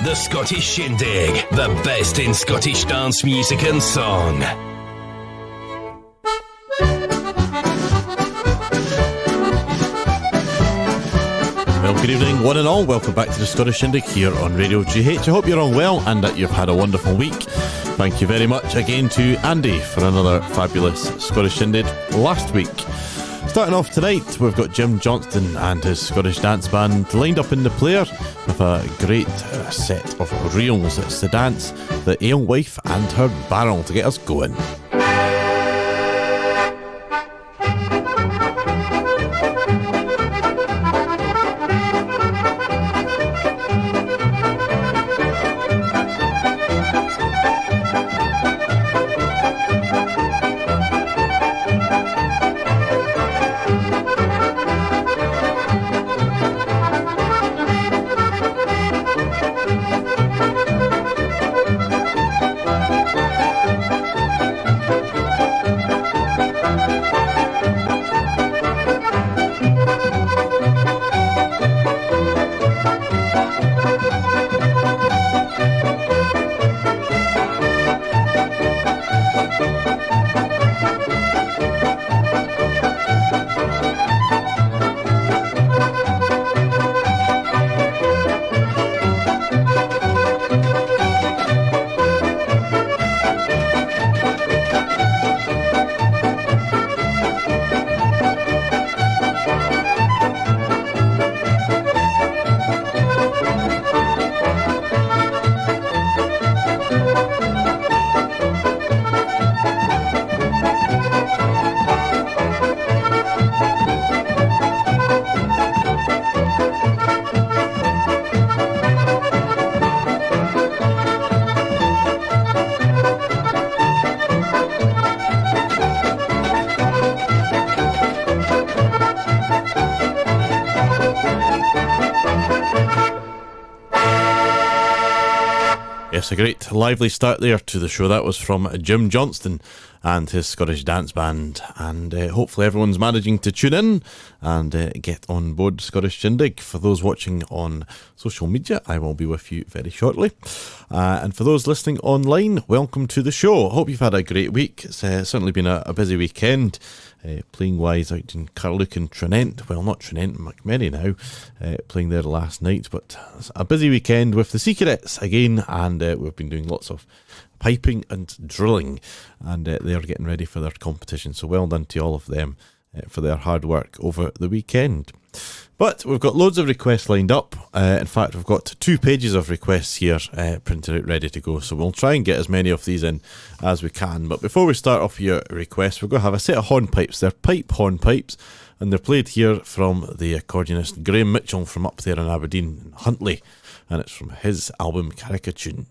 The Scottish Shindig, the best in Scottish dance music and song. Well, good evening, one and all. Welcome back to the Scottish Shindig here on Radio GH. I hope you're all well and that you've had a wonderful week. Thank you very much again to Andy for another fabulous Scottish Shindig last week. Starting off tonight, we've got Jim Johnston and his Scottish dance band lined up in the Player with a great set of reels. It's the dance, the Alewife and her barrel to get us going. A great lively start there to the show. That was from Jim Johnston and his Scottish dance band, and hopefully everyone's managing to tune in and get on board Scottish Shindig. For those watching on social media, I will be with you very shortly, and for those listening online, welcome to the show. I hope you've had a great week. It's certainly been a busy weekend. Playing wise out in Carluke and Trinent, well, not Trinent, McMurray now, playing there last night, but it's a busy weekend with the Secrets again, and we've been doing lots of piping and drilling, and they're getting ready for their competition, so well done to all of them for their hard work over the weekend. But we've got loads of requests lined up. In fact, we've got 2 pages of requests here printed out ready to go. So we'll try and get as many of these in as we can. But before we start off your requests, we're going to have a set of hornpipes. They're pipe hornpipes, and they're played here from the accordionist Graham Mitchell from up there in Aberdeen, Huntly. And it's from his album Caricatune.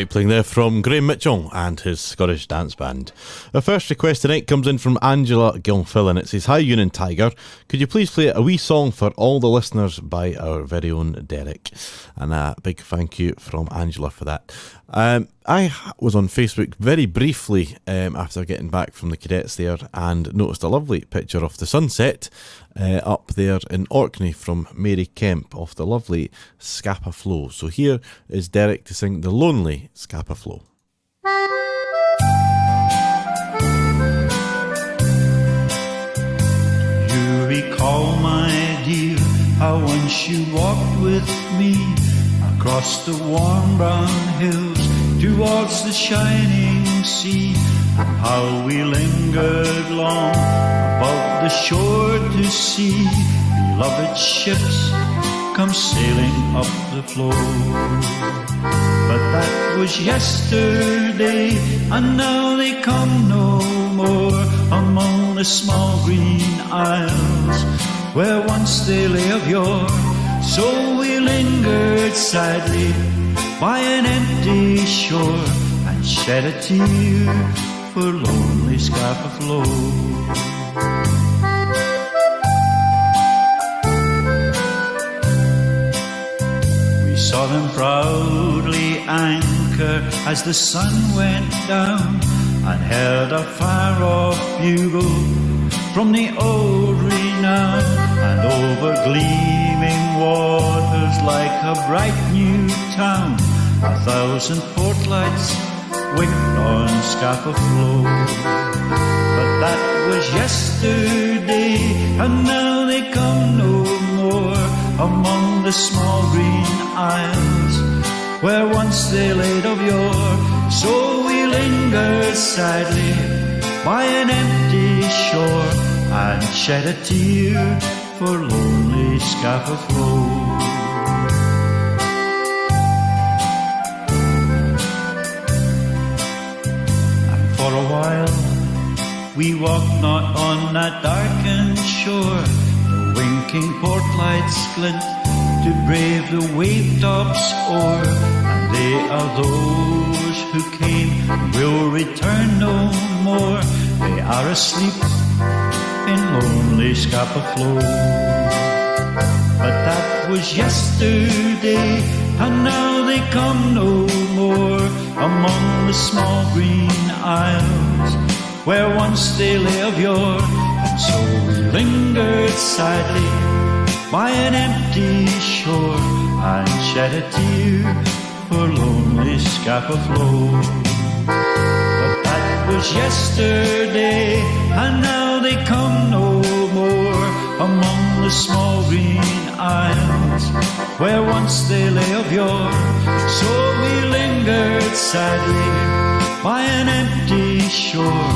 Great playing there from Graham Mitchell and his Scottish Dance Band. Our first request tonight comes in from Angela Gilfillan. It says, "Hi, Ewan and Tiger. Could you please play a wee song for all the listeners by our very own Derek?" And a big thank you from Angela for that. I was on Facebook very briefly after getting back from the cadets there and noticed a lovely picture of the sunset up there in Orkney from Mary Kemp off the lovely Scapa Flow. So here is Derek to sing the lonely Scapa Flow. You recall, my dear, how once you walked with me across the warm brown hills towards the shining sea, and how we lingered long above the shore to see beloved ships come sailing up the flow. But that was yesterday, and now they come no more among the small green isles where once they lay of yore. So we lingered sadly by an empty shore and shed a tear for lonely Scapa Flow. We saw them proudly anchor as the sun went down, and heard a far-off bugle from the old renown, and over gleaming waters like a bright new town 1,000 port lights winked on Scapa Flow. But that was yesterday, and now they come no more among the small green isles where once they laid of yore. So we lingered sadly by an empty shore and shed a tear for lonely Scapa Flow. And for a while we walked not on that darkened shore, the winking port lights glint to brave the wave tops o'er, and they are those who came and will return no more. They are asleep in lonely Scapa Flow. But that was yesterday, and now they come no more among the small green isles where once they lay of yore. And so we lingered sadly by an empty shore and shed a tear for lonely Scapa Flow. But that was yesterday, and now they come no more among the small green isles where once they lay of yore. So we lingered sadly by an empty shore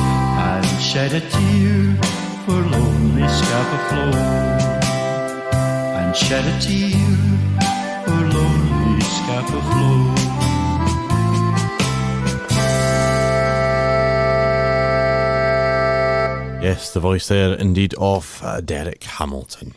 and shed a tear for lonely Scapa Flow, and shed a tear for lonely Scapa Flow. Yes, the voice there indeed of Derek Hamilton.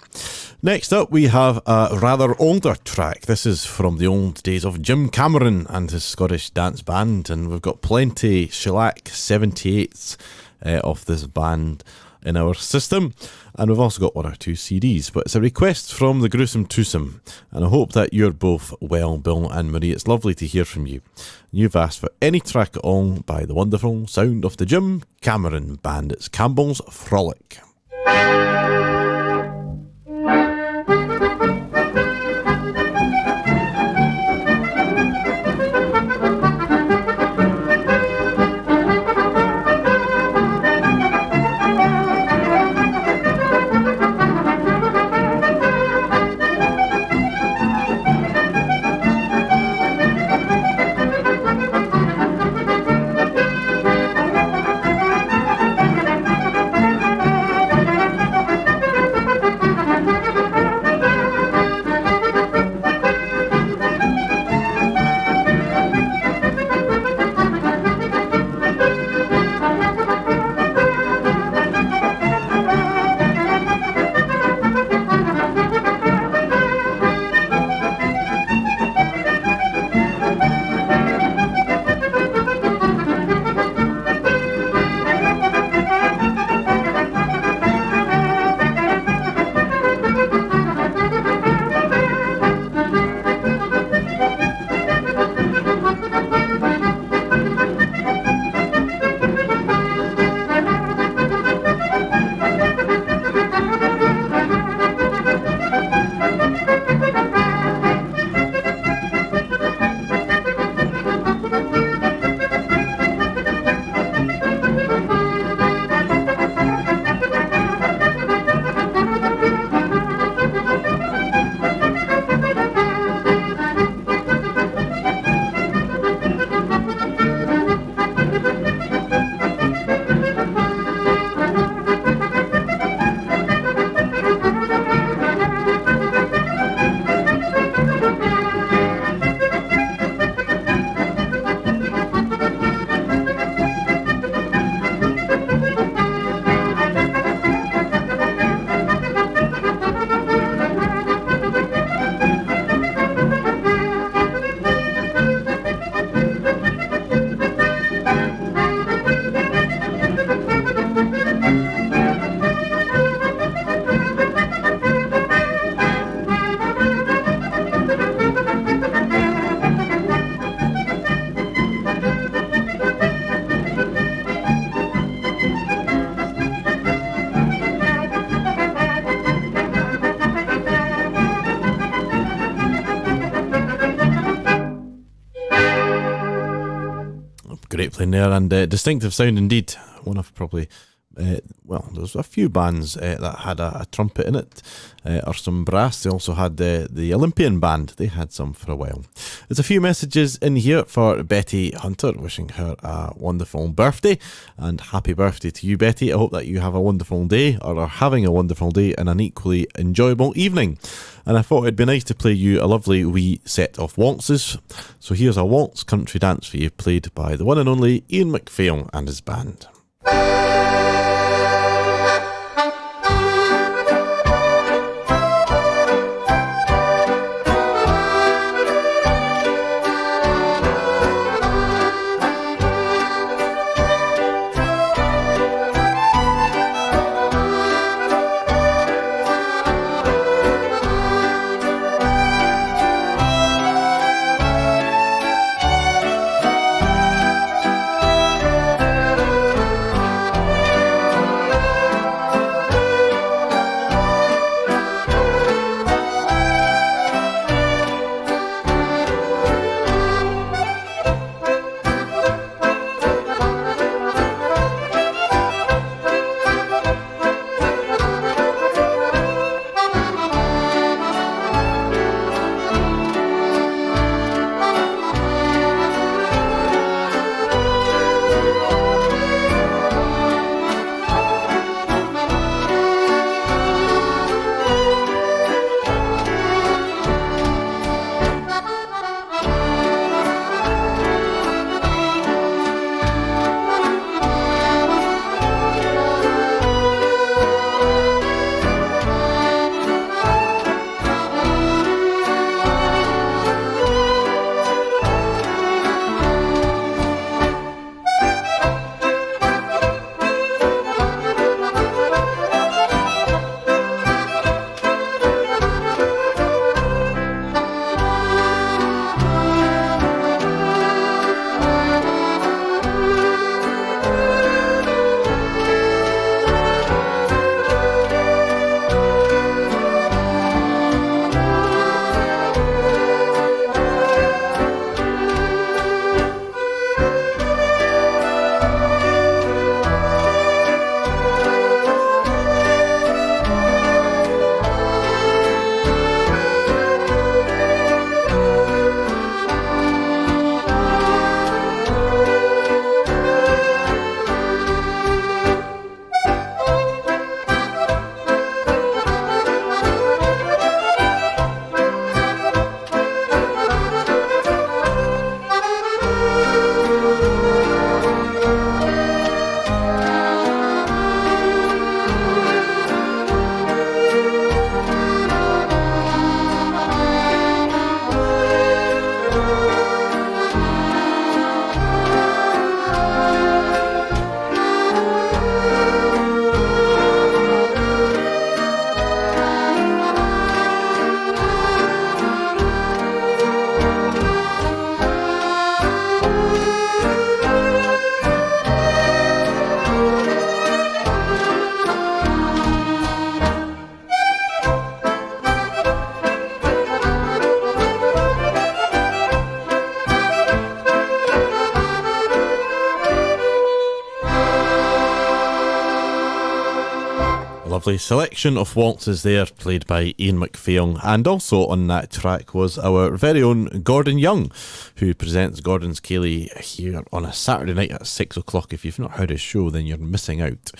Next up we have a rather older track. This is from the old days of Jim Cameron and his Scottish Dance Band, and we've got plenty shellac 78s of this band in our system, and we've also got one or two CDs. But it's a request from the Gruesome Twosome, and I hope that you're both well, Bill and Marie. It's lovely to hear from you. You've asked for any track at all by the wonderful sound of the Jim Cameron Band. It's Campbell's Frolic. great playing there, and distinctive sound indeed. One of probably, there's a few bands that had a trumpet in it, or some brass. They also had the Olympian band. They had some for a while. There's a few messages in here for Betty Hunter, wishing her a wonderful birthday, and happy birthday to you, Betty. I hope that you have a wonderful day, or are having a wonderful day and an equally enjoyable evening. And I thought it'd be nice to play you a lovely wee set of waltzes. So here's a waltz country dance for you, played by the one and only Ian McPhail and his band. Lovely selection of waltzes there, played by Ian McPhail, and also on that track was our very own Gordon Young, who presents Gordon's Ceilidh here on a Saturday night at 6 o'clock. If you've not heard his show, then you're missing out.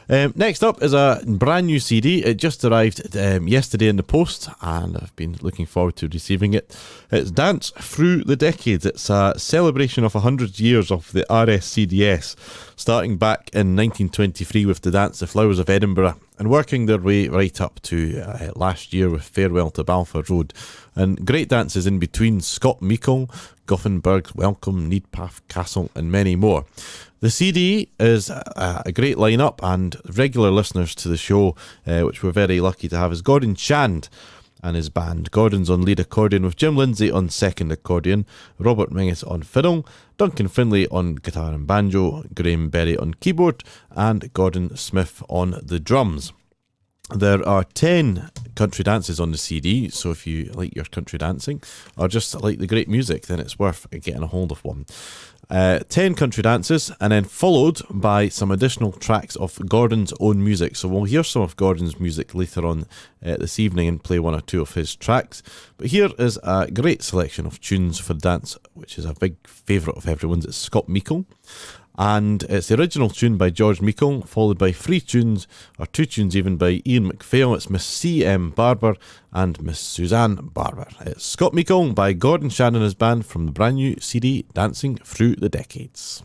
Next up is a brand new CD. It just arrived yesterday in the post, and I've been looking forward to receiving it. It's Dance Through the Decades. It's a celebration of 100 years of the RSCDS, starting back in 1923 with the Dance The Flowers of Edinburgh, and working their way right up to last year with Farewell to Balfour Road, and great dances in between: Scott Meikle, Gothenburg, Welcome, Needpath Castle, and many more. The CD is a great lineup, and regular listeners to the show, which we're very lucky to have, is Gordon Shand and his band. Gordon's on lead accordion with Jim Lindsay on second accordion, Robert Mingus on fiddle, Duncan Finlay on guitar and banjo, Graham Berry on keyboard, and Gordon Smith on the drums. There are 10 country dances on the CD, so if you like your country dancing or just like the great music, then it's worth getting a hold of one. 10 country dances, and then followed by some additional tracks of Gordon's own music. So we'll hear some of Gordon's music later on this evening and play one or two of his tracks. But here is a great selection of tunes for dance, which is a big favourite of everyone's. It's Scott Meikle. And it's the original tune by George Meikle, followed by 3 tunes, or 2 tunes even, by Ian MacPhail. It's Miss C.M. Barber and Miss Suzanne Barber. It's Scott Meikle by Gordon Shannon and his band from the brand new CD, Dancing Through the Decades.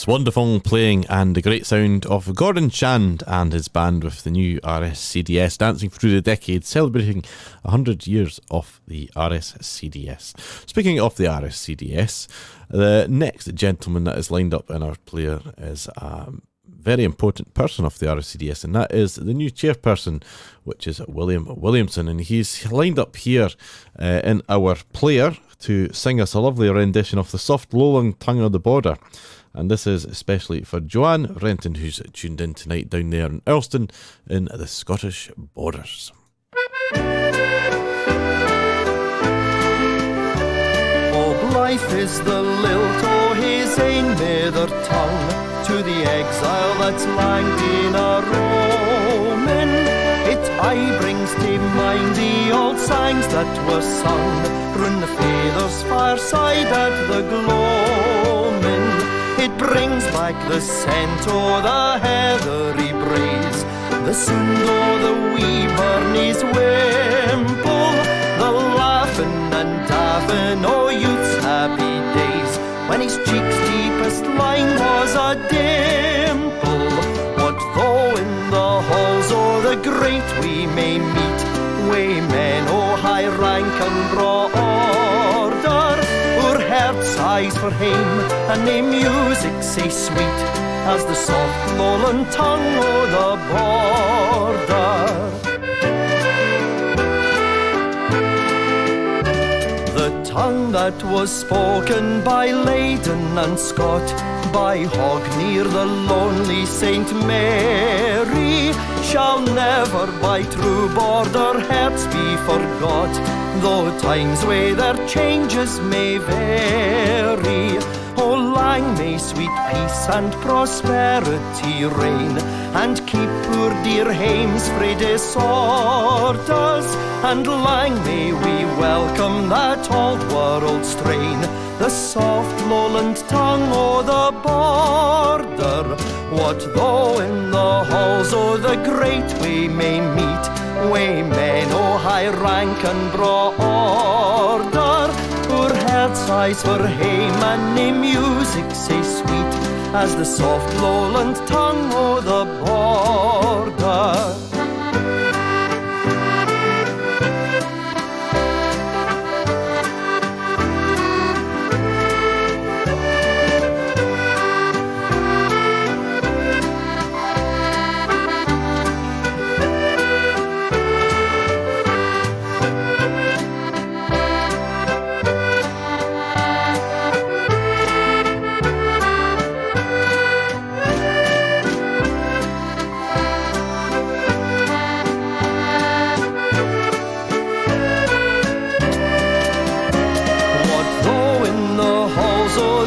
Wonderful playing and the great sound of Gordon Shand and his band with the new RSCDS, Dancing Through the Decades, celebrating 100 years of the RSCDS. Speaking of the RSCDS, the next gentleman that is lined up in our player is a very important person of the RSCDS, and that is the new chairperson, which is William Williamson, and he's lined up here in our player to sing us a lovely rendition of the soft lowland tongue of the border. And this is especially for Joanne Renton, who's tuned in tonight down there in Earlston in the Scottish borders. Oh, life is the lilt o' his ain mither tongue, to the exile that's lang been a roaming. It aye brings to mind the old songs that were sung round the father's fireside at the gloaming. It brings back the scent o' the heathery braes, the sound o' the wee burnies wimple, the laughing and daffing o' youth's happy days, when his cheek's deepest line was a dimple. What though in the halls o' the great we may meet, we men o' high rank and braw order, our heart sighs for hame, and nae music sae sweet as the soft lowland tongue o' the border. The tongue that was spoken by Leyden and Scott, by Hog near the lonely Saint Mary, shall never by true border hearts be forgot, though times way their changes may vary. Oh, lang may sweet peace and prosperity reign, and keep poor dear hames frae disorders, and lang may we welcome that old world strain, the soft lowland tongue o' the border. What though in the halls o' the great we may meet, we men o' high rank and braw order, our hearts sighs for hame and nae music sae sweet as the soft lowland tongue o' the border.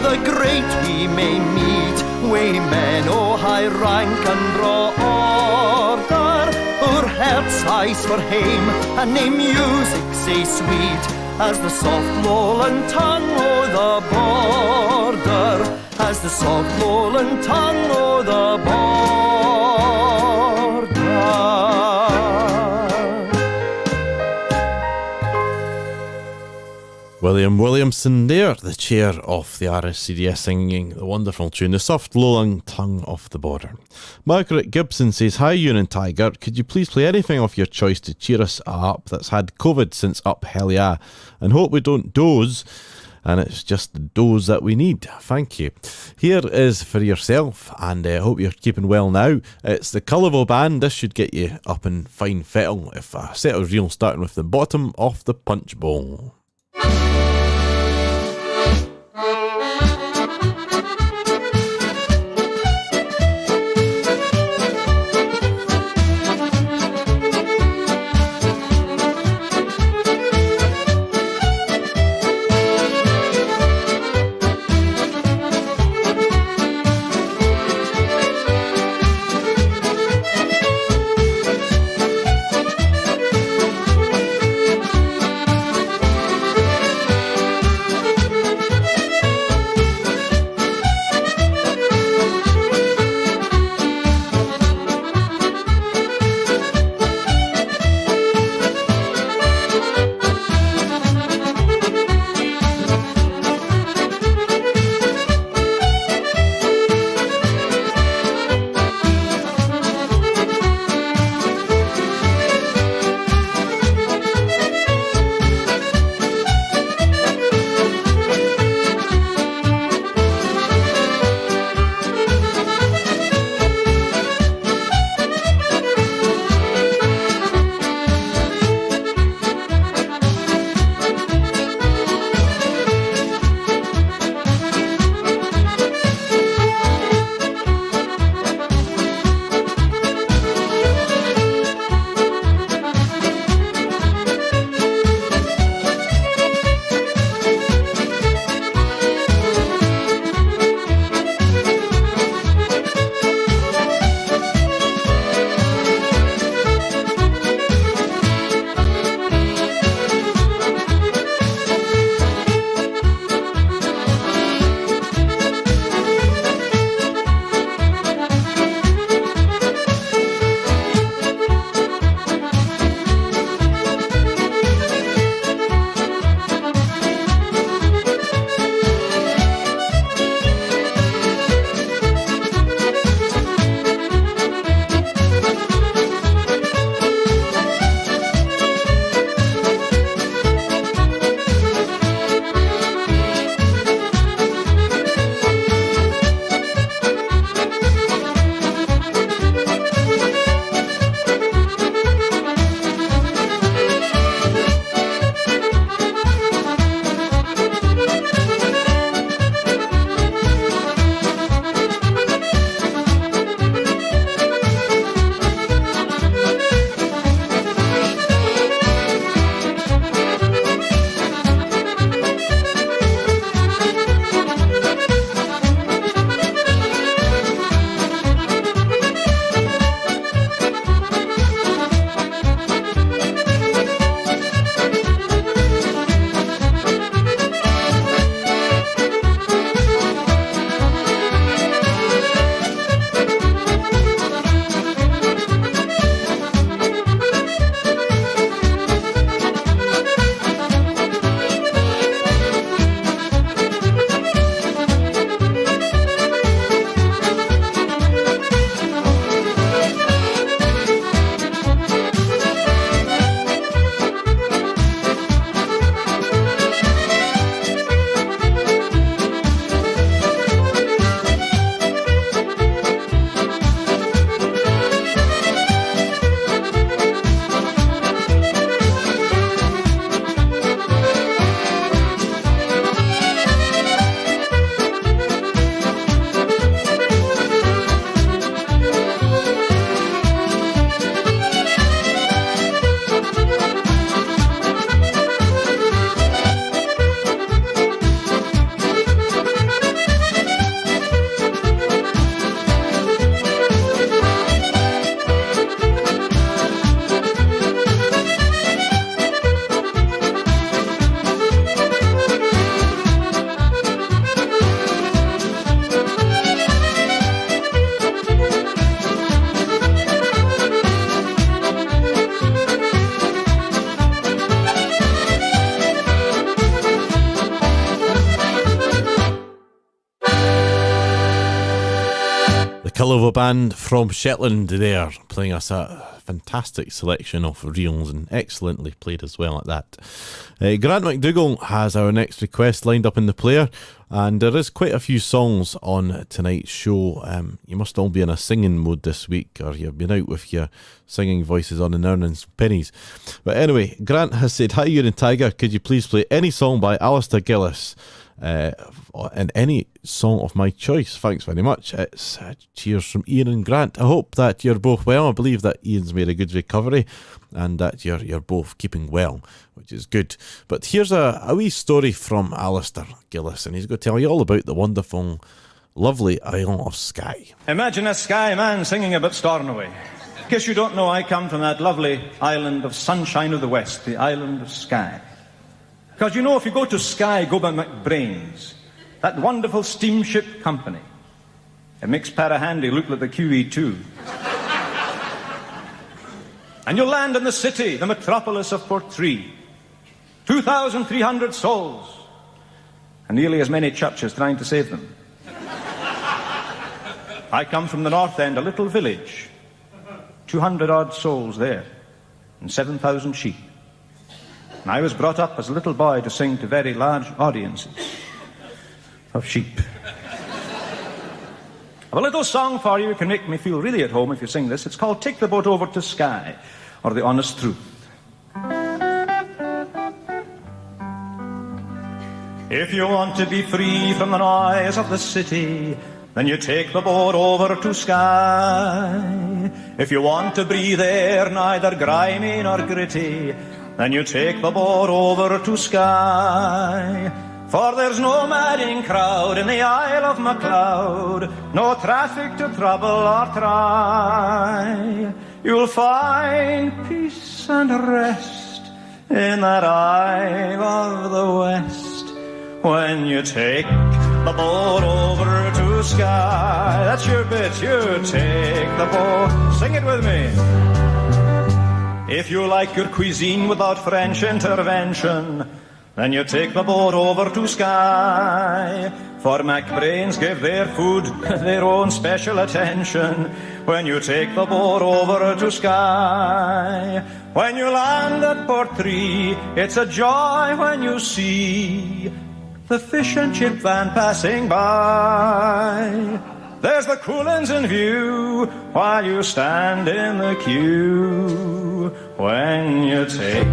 The great we may meet, we men o' high rank and braw order, our hearts sighs for hame and nae music sae sweet as the soft lowland tongue o' the border, as the soft lowland tongue o' the border. William Williamson there, the chair of the RSCDS, singing the wonderful tune, The Soft Lowland Tongue of the Border. Margaret Gibson says, Hi, Ewan and Tiger. Could you please play anything of your choice to cheer us up that's had COVID since Up Hell Yeah? And hope we don't doze. And it's just the doze that we need. Thank you. Here is for yourself, and I hope you're keeping well now. It's the Cullivo Band. This should get you up in fine fettle if a set of reel starting with the bottom of the punch bowl. of a band from Shetland there, playing us a fantastic selection of reels and excellently played as well at that. Grant McDougall has our next request lined up in the player, and there is quite a few songs on tonight's show. You must all be in a singing mode this week, or you've been out with your singing voices on and earning pennies. But anyway, Grant has said, "Hi, Ewan and Tiger, could you please play any song by Alistair Gillis? And any song of my choice. Thanks very much." It's cheers from Ian and Grant. I hope that you're both well. I believe that Ian's made a good recovery and that you're both keeping well, which is good. But here's a wee story from Alistair Gillis, and he's going to tell you all about the wonderful, lovely Isle of Skye. Imagine a Skye man singing about Stornoway. In case you don't know, I come from that lovely island of sunshine of the west, the island of Skye. Because, you know, if you go to Skye, go by McBrain's, that wonderful steamship company. It makes Parahandy look like the QE2. And you'll land in the city, the metropolis of Portree. 2,300 souls. And nearly as many churches trying to save them. I come from the north end, a little village. 200-odd souls there. And 7,000 sheep. And I was brought up as a little boy to sing to very large audiences of sheep. I have a little song for you. It can make me feel really at home if you sing this. It's called Take the Boat Over to Skye, or The Honest Truth. If you want to be free from the noise of the city, then you take the boat over to Skye. If you want to breathe air neither grimy nor gritty, then you take the boat over to Skye. For there's no madding crowd in the Isle of MacLeod, no traffic to trouble or try. You'll find peace and rest in that Isle of the West when you take the boat over to Skye. That's your bit, you take the boat. Sing it with me. If you like your cuisine without French intervention, then you take the boat over to Skye. For MacBrains give their food their own special attention when you take the boat over to Skye. When you land at Portree, it's a joy when you see the fish and chip van passing by. There's the Coolins in view while you stand in the queue. When you take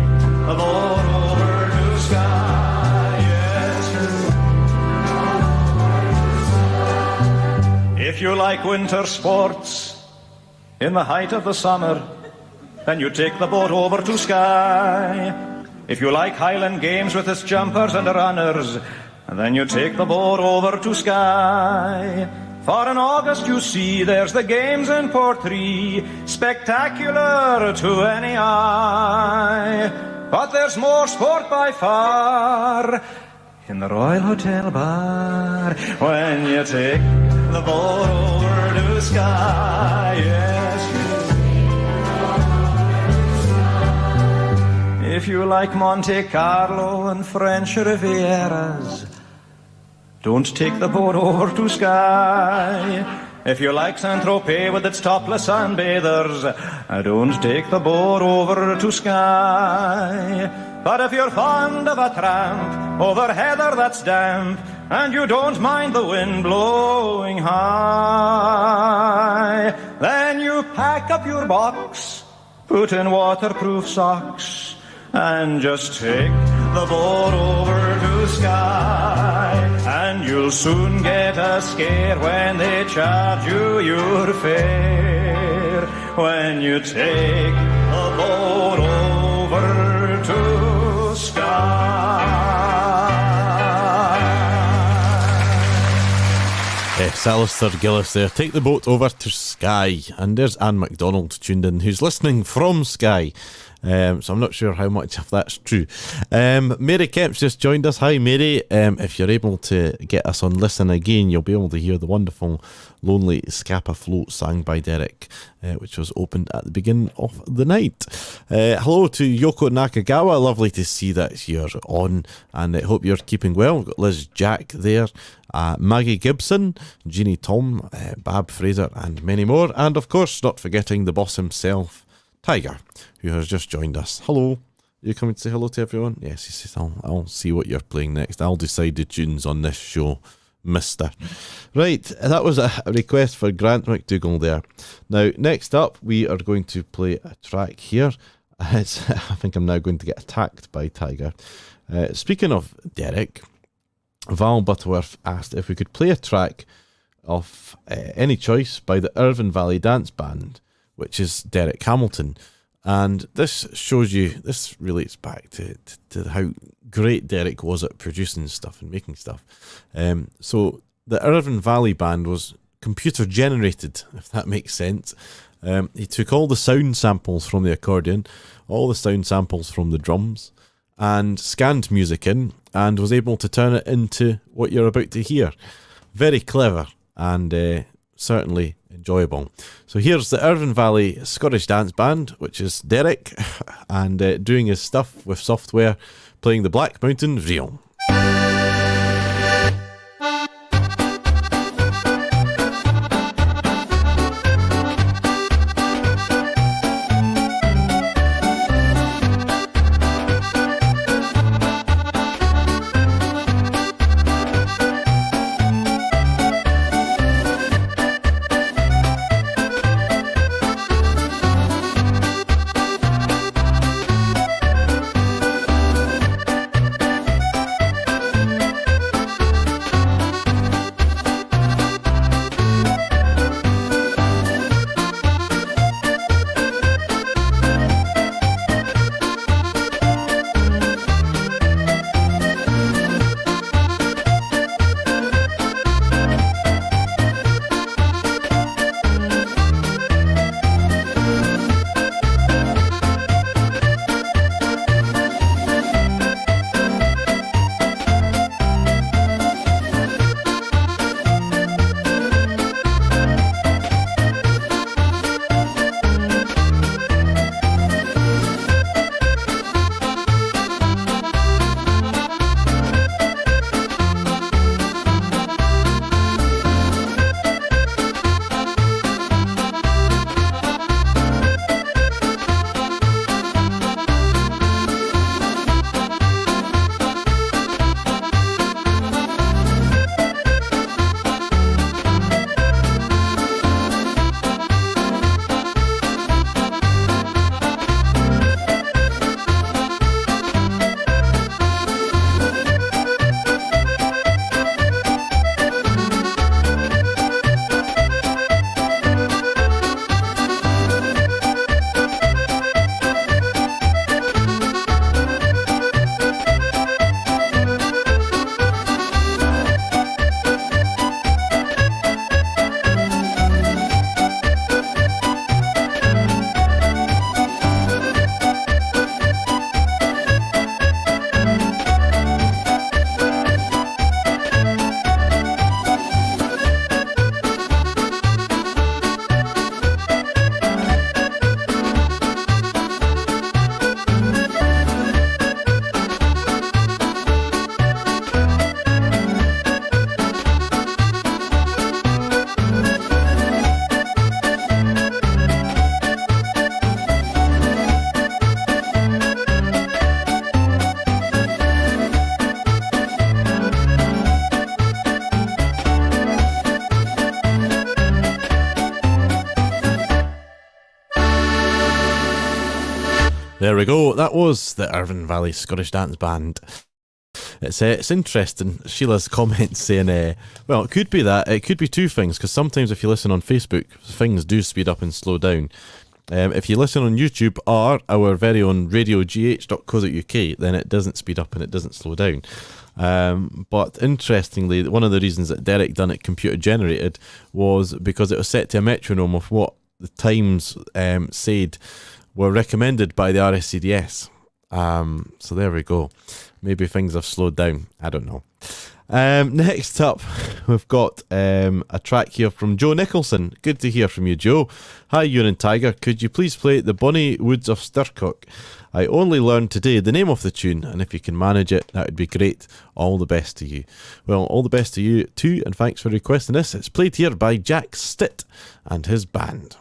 the boat over to Skye, yes, if you like winter sports in the height of the summer, then you take the boat over to Skye. If you like Highland games with its jumpers and runners, then you take the boat over to Skye. For in August you see there's the games in Portree, spectacular to any eye. But there's more sport by far in the Royal Hotel bar when you take the boat over to Skye. Yes, if you like Monte Carlo and French Rivieras, don't take the boat over to Skye. If you like Saint-Tropez with its topless sunbathers, don't take the boat over to Skye. But if you're fond of a tramp over heather that's damp, and you don't mind the wind blowing high, then you pack up your box, put in waterproof socks, and just take the boat over to Skye. And you'll soon get a scare when they charge you your fare. When you take the boat over to Skye. Yes, Alistair Gillis there. Take the boat over to Skye. And there's Anne MacDonald tuned in, who's listening from Skye. So I'm not sure how much of that's true. Mary Kemp's just joined us. Hi, Mary. If you're able to get us on Listen Again, you'll be able to hear the wonderful Lonely Scapa Float sang by Derek, which was opened at the beginning of the night. Hello to Yoko Nakagawa. Lovely to see that you're on, and I hope you're keeping well. We've got Liz Jack there, Maggie Gibson, Jeannie Tom, Bab Fraser, and many more. And of course, not forgetting the boss himself, Tiger, who has just joined us. Hello. You coming to say hello to everyone? Yes, he says, I'll see what you're playing next. I'll decide the tunes on this show, mister. Right, that was a request for Grant McDougall there. Now, next up, we are going to play a track here. I think I'm now going to get attacked by Tiger. Speaking of Derek, Val Butterworth asked if we could play a track of any choice by the Irvine Valley Dance Band, which is Derek Hamilton. And this shows you, this relates back to how great Derek was at producing stuff and making stuff. So the Irvine Valley Band was computer generated, if that makes sense. He took all the sound samples from the accordion, all the sound samples from the drums, and scanned music in, and was able to turn it into what you're about to hear. Very clever, and certainly enjoyable. So here's the Irvine Valley Scottish Dance Band, which is Derek, and doing his stuff with software, playing the Black Mountain Reel. There we go. That was the Irvine Valley Scottish Dance Band. It's interesting. Sheila's comment saying, well, it could be that. It could be two things, because sometimes if you listen on Facebook, things do speed up and slow down. If you listen on YouTube or our very own radiogh.co.uk, then it doesn't speed up and it doesn't slow down. But interestingly, one of the reasons that Derek done it computer generated was because it was set to a metronome of what the Times said were recommended by the RSCDS. So there we go. Maybe things have slowed down. I don't know. Next up, we've got a track here from Joe Nicholson. Good to hear from you, Joe. Hi, Ewan and Tiger. Could you please play The Bonnie Woods of Stircock? I only learned today the name of the tune, and if you can manage it, that would be great. All the best to you. Well, all the best to you too, and thanks for requesting this. It's played here by Jack Stitt and his band.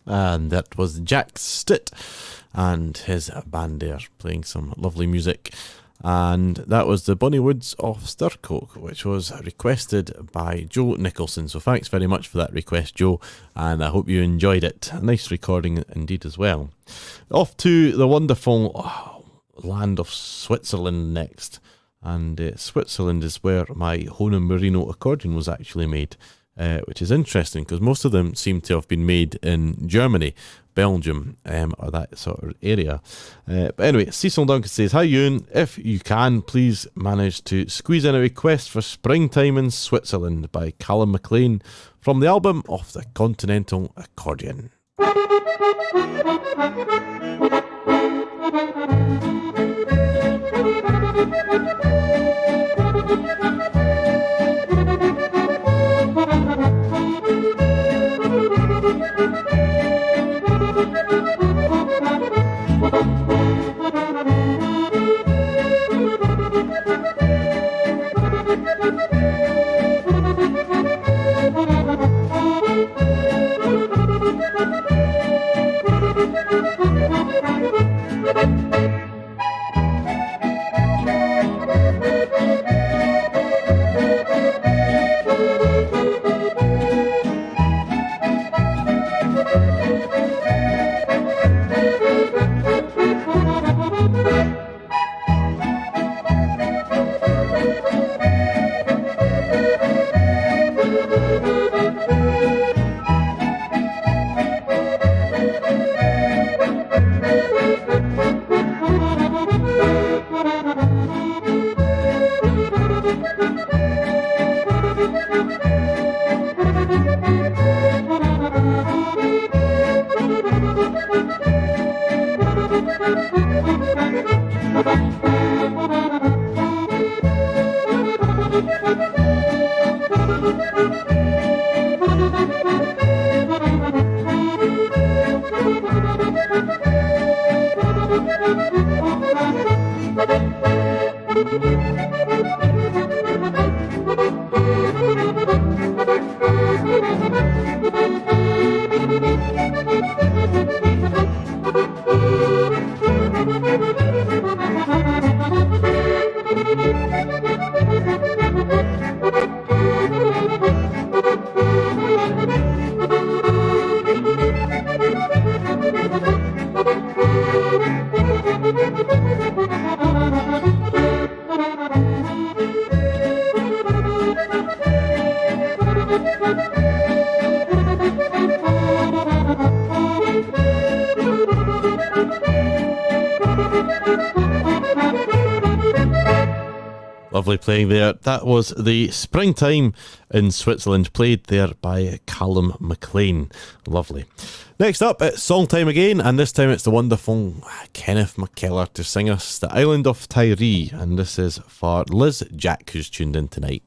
And that was Jack Stitt and his band there playing some lovely music. And that was the Bonnie Woods of Stircock, which was requested by Joe Nicholson. So thanks very much for that request, Joe, and I hope you enjoyed it. A nice recording indeed as well. Off to the wonderful land of Switzerland next. And Switzerland is where my Hohner Merino accordion was actually made. Which is interesting because most of them seem to have been made in Germany, Belgium, or that sort of area. But anyway, Cecil Duncan says, hi Ewan, if you can, please manage to squeeze in a request for Springtime in Switzerland by Callum MacLean from the album of the Continental Accordion. Lovely playing there. That was the Springtime in Switzerland, played there by Callum McLean. Lovely. Next up, it's song time again, and this time it's the wonderful Kenneth McKellar to sing us The Island of Tyree, and this is for Liz Jack, who's tuned in tonight.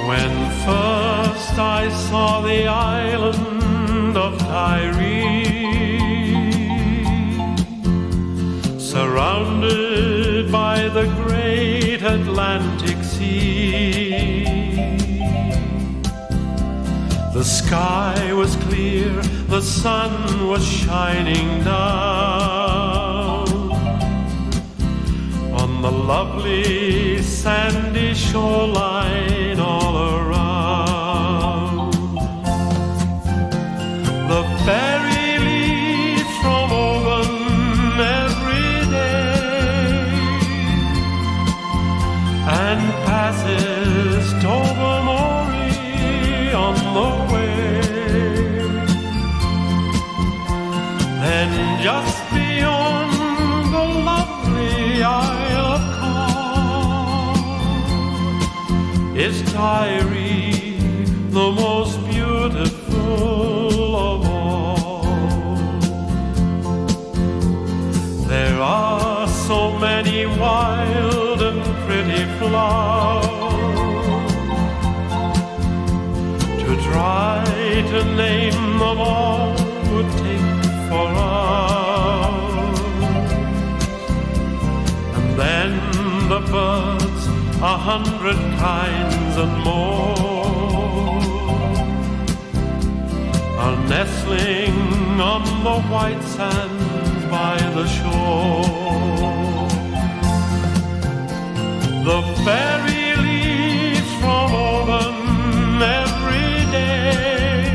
When first I saw the island of Tyree, surrounded by the great Atlantic Sea, the sky was clear, the sun was shining down on the lovely sandy shoreline all around. The ferry leaves from Oban every day and passes Tobermory on the way. Then just beyond the lovely Isle of Cork is Tyree, the most beautiful of all. There are so many wild and pretty flowers, to try to name them all would take for hours. And then the birds, 100 kinds and more, are nestling on the white sands by the shore. The ferry leaves from Oban every day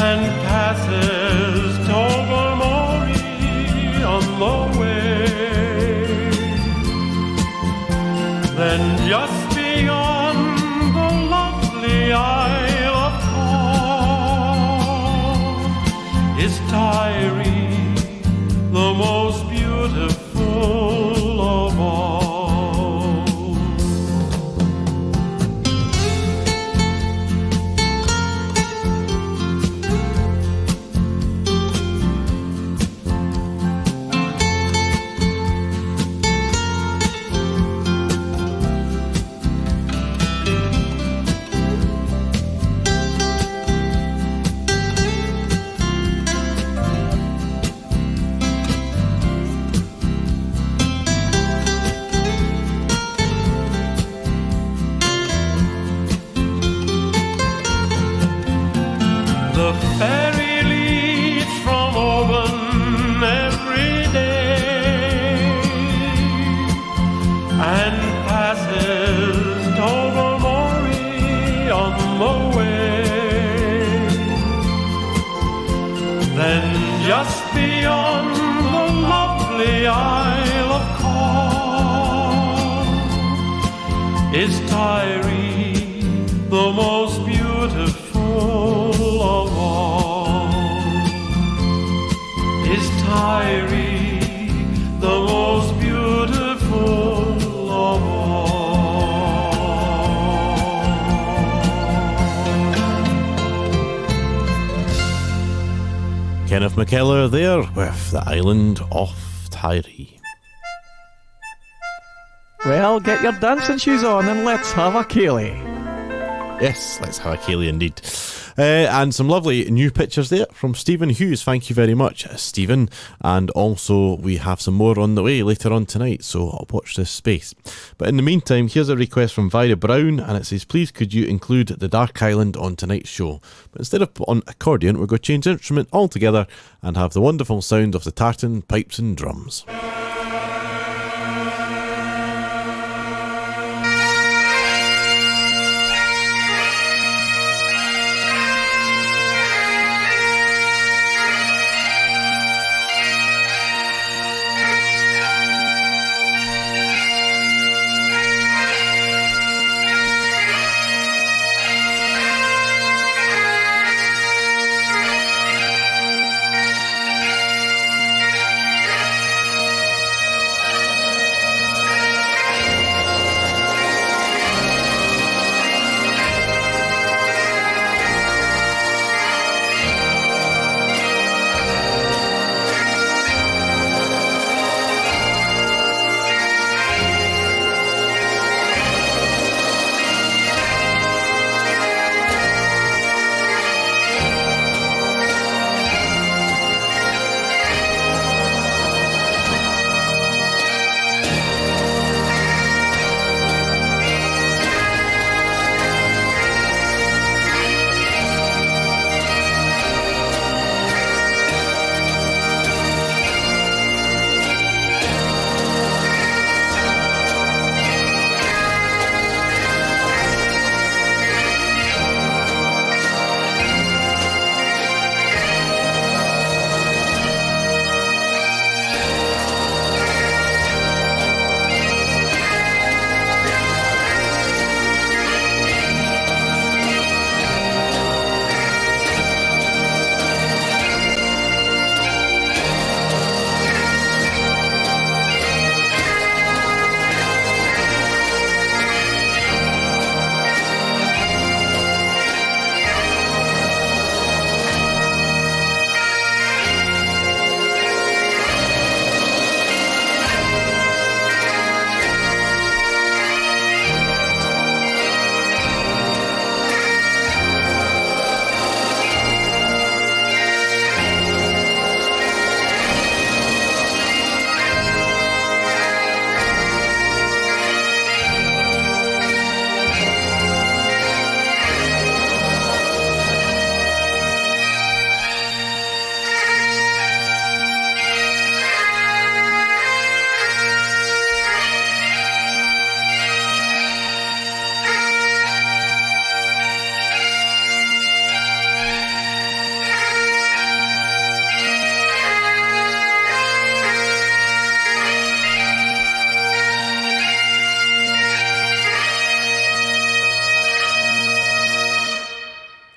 and passes Tobermory on the way. Then just beyond the lovely Isle of Cork is Tyree, the most beautiful of all. The ferry leaves from Oban every day and passes Tobermory on the way. Then just beyond the lovely Isle of Cork is Tyree, the most beautiful of all. Is Tyree, the most beautiful of all. Kenneth McKellar there with The Island of Tyree. Well, get your dancing shoes on and let's have a ceilidh. Yes, let's have a ceilidh indeed. And some lovely new pictures there from Stephen Hughes. Thank you very much, Stephen. And also, we have some more on the way later on tonight, so I'll watch this space. But in the meantime, here's a request from Vida Brown, and it says, please could you include the Dark Island on tonight's show? But instead of on accordion, we're going to change instrument altogether and have the wonderful sound of the tartan, pipes and drums.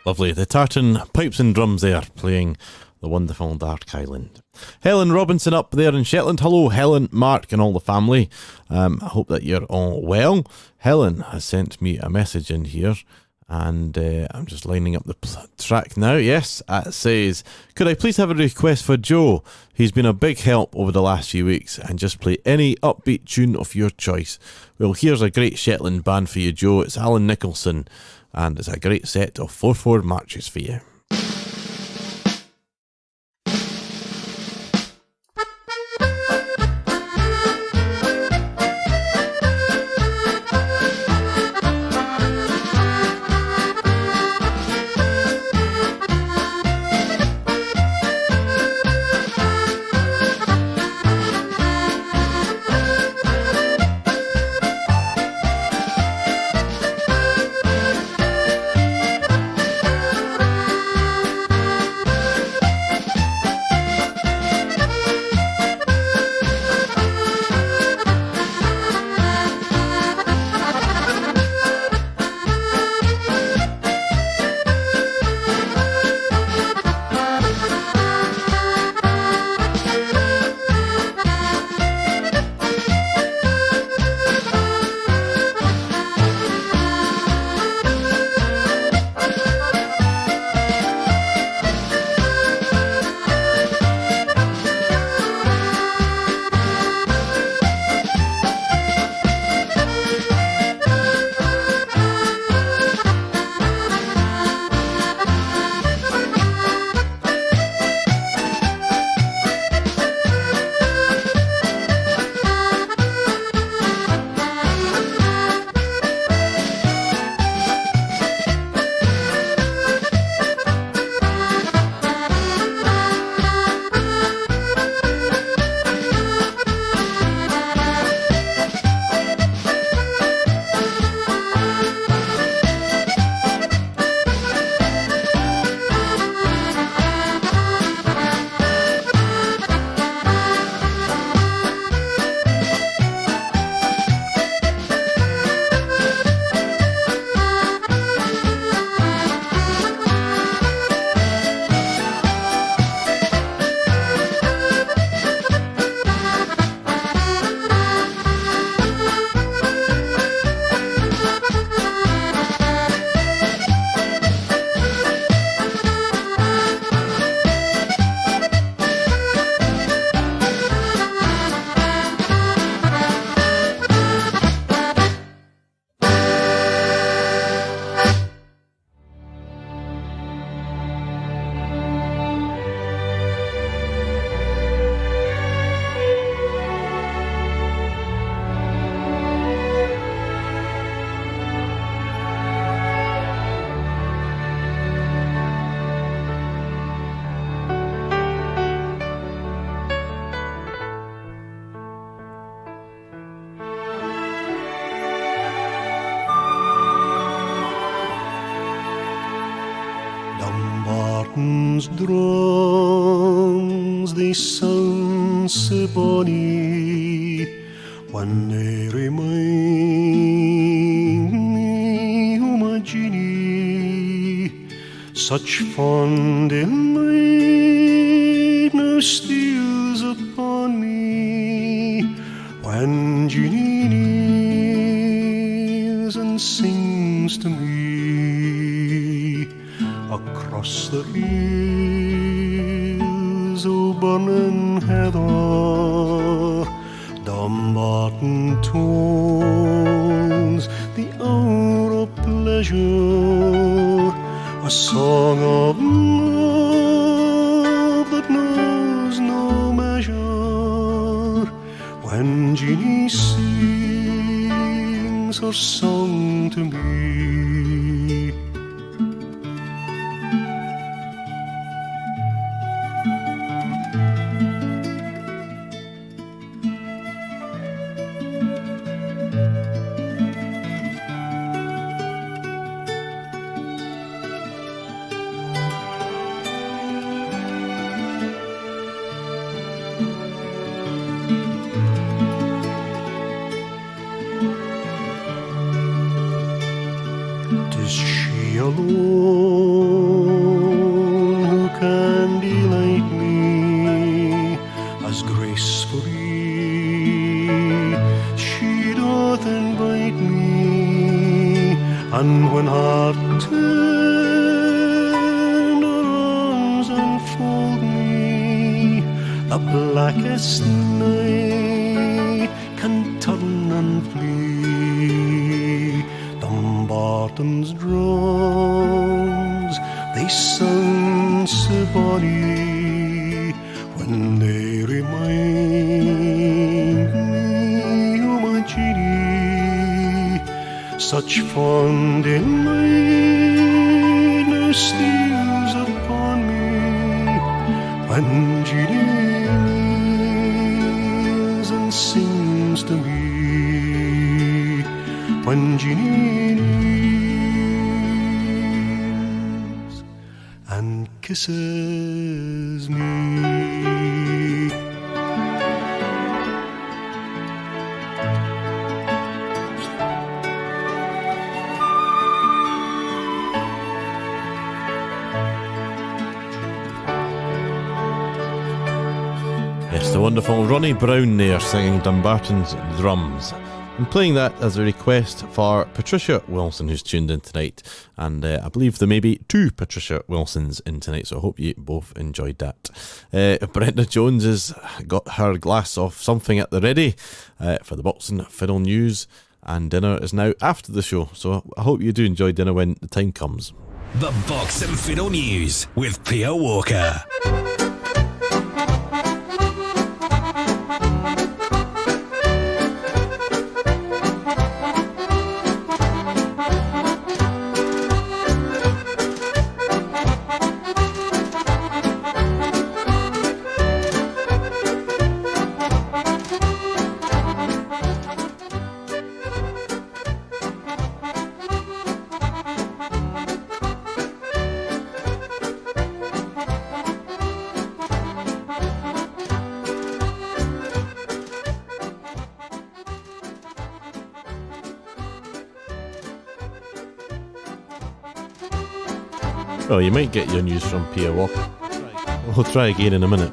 Lovely. The tartan pipes and drums there playing the wonderful Dark Island. Helen Robinson up there in Shetland. Hello, Helen, Mark and all the family. I hope that you're all well. Helen has sent me a message in here and I'm just lining up the track now. Yes, it says, could I please have a request for Joe? He's been a big help over the last few weeks and just play any upbeat tune of your choice. Well, here's a great Shetland band for you, Joe. It's Alan Nicholson. And it's a great set of 4/4 marches for you. Barton's drums, they sound so bonny when they remind me of my Jeannie. Such fond delight now steals upon me when Jeannie kneels and sings to me across the hills o' burning heather. Dumbarton tones the hour of pleasure, a song of love that knows no measure, when Jeannie sings her song to me. Alone who can delight me as gracefully she doth invite me, and when her tender arms enfold me, the blackest night can turn and flee. Dumbarton's drums, they sound so bonny when they remind me of my Jeannie. Such fond delight now steals upon me when Jeannie kneels and sings to me, when Jeannie kneels and kisses me. Yes, the wonderful Ronnie Brown there singing Dumbarton's Drums. And playing that as a request for Patricia Wilson, who's tuned in tonight. And I believe there may be two Patricia Wilsons in tonight, so I hope you both enjoyed that. Brenda Jones has got her glass of something at the ready for the boxing fiddle news. And dinner is now after the show, so I hope you do enjoy dinner when the time comes. The Box and Fiddle News with Pia Walker. Well, you might get your news from Pia Walker. We'll try again in a minute.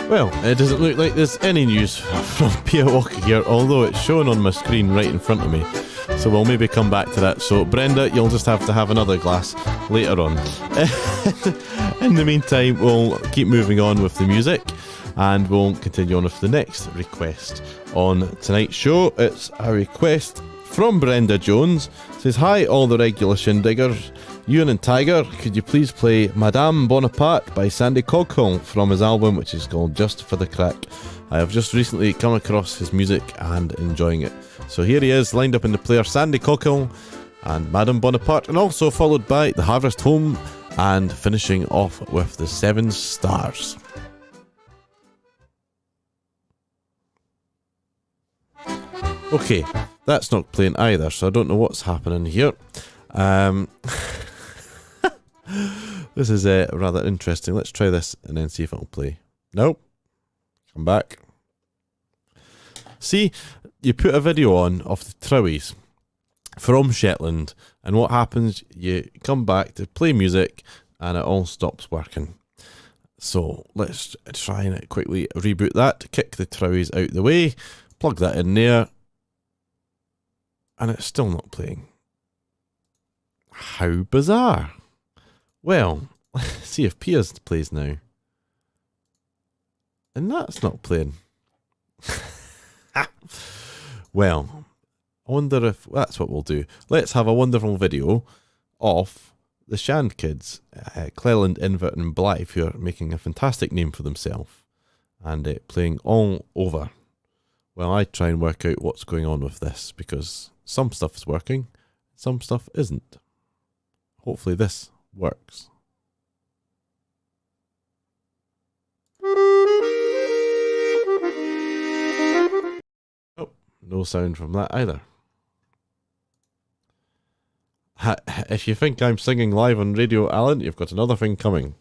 Well, it doesn't look like there's any news from Pia Walker here, although it's shown on my screen right in front of me. So we'll maybe come back to that. So Brenda, you'll just have to have another glass later on. In the meantime, we'll keep moving on with the music and we'll continue on with the next request on tonight's show. It's a request from Brenda Jones. It says, "Hi all the regular Shindiggers. Ewan and Tiger, could you please play Madame Bonaparte by Sandy Coghill from his album, which is called Just for the Crack? I have just recently come across his music and enjoying it." So here he is, lined up in the player, Sandy Coghill and Madame Bonaparte, and also followed by The Harvest Home, and finishing off with The Seven Stars. Okay, that's not playing either, so I don't know what's happening here. This is rather interesting. Let's try this and then see if it'll play. Nope. Come back. See, you put a video on of the Trowies from Shetland, and what happens, you come back to play music and it all stops working. So let's try and quickly reboot that, kick the Trowies out the way, plug that in there, and it's still not playing. How bizarre. Well, let's see if Piers plays now. And that's not playing. Well, I wonder if that's what we'll do. Let's have a wonderful video of the Shand kids, Cleland, Invert and Blythe, who are making a fantastic name for themselves and playing all over. Well, I try and work out what's going on with this, because some stuff is working, some stuff isn't. Hopefully this works. Oh, no sound from that either. If you think I'm singing live on radio, Alan, you've got another thing coming.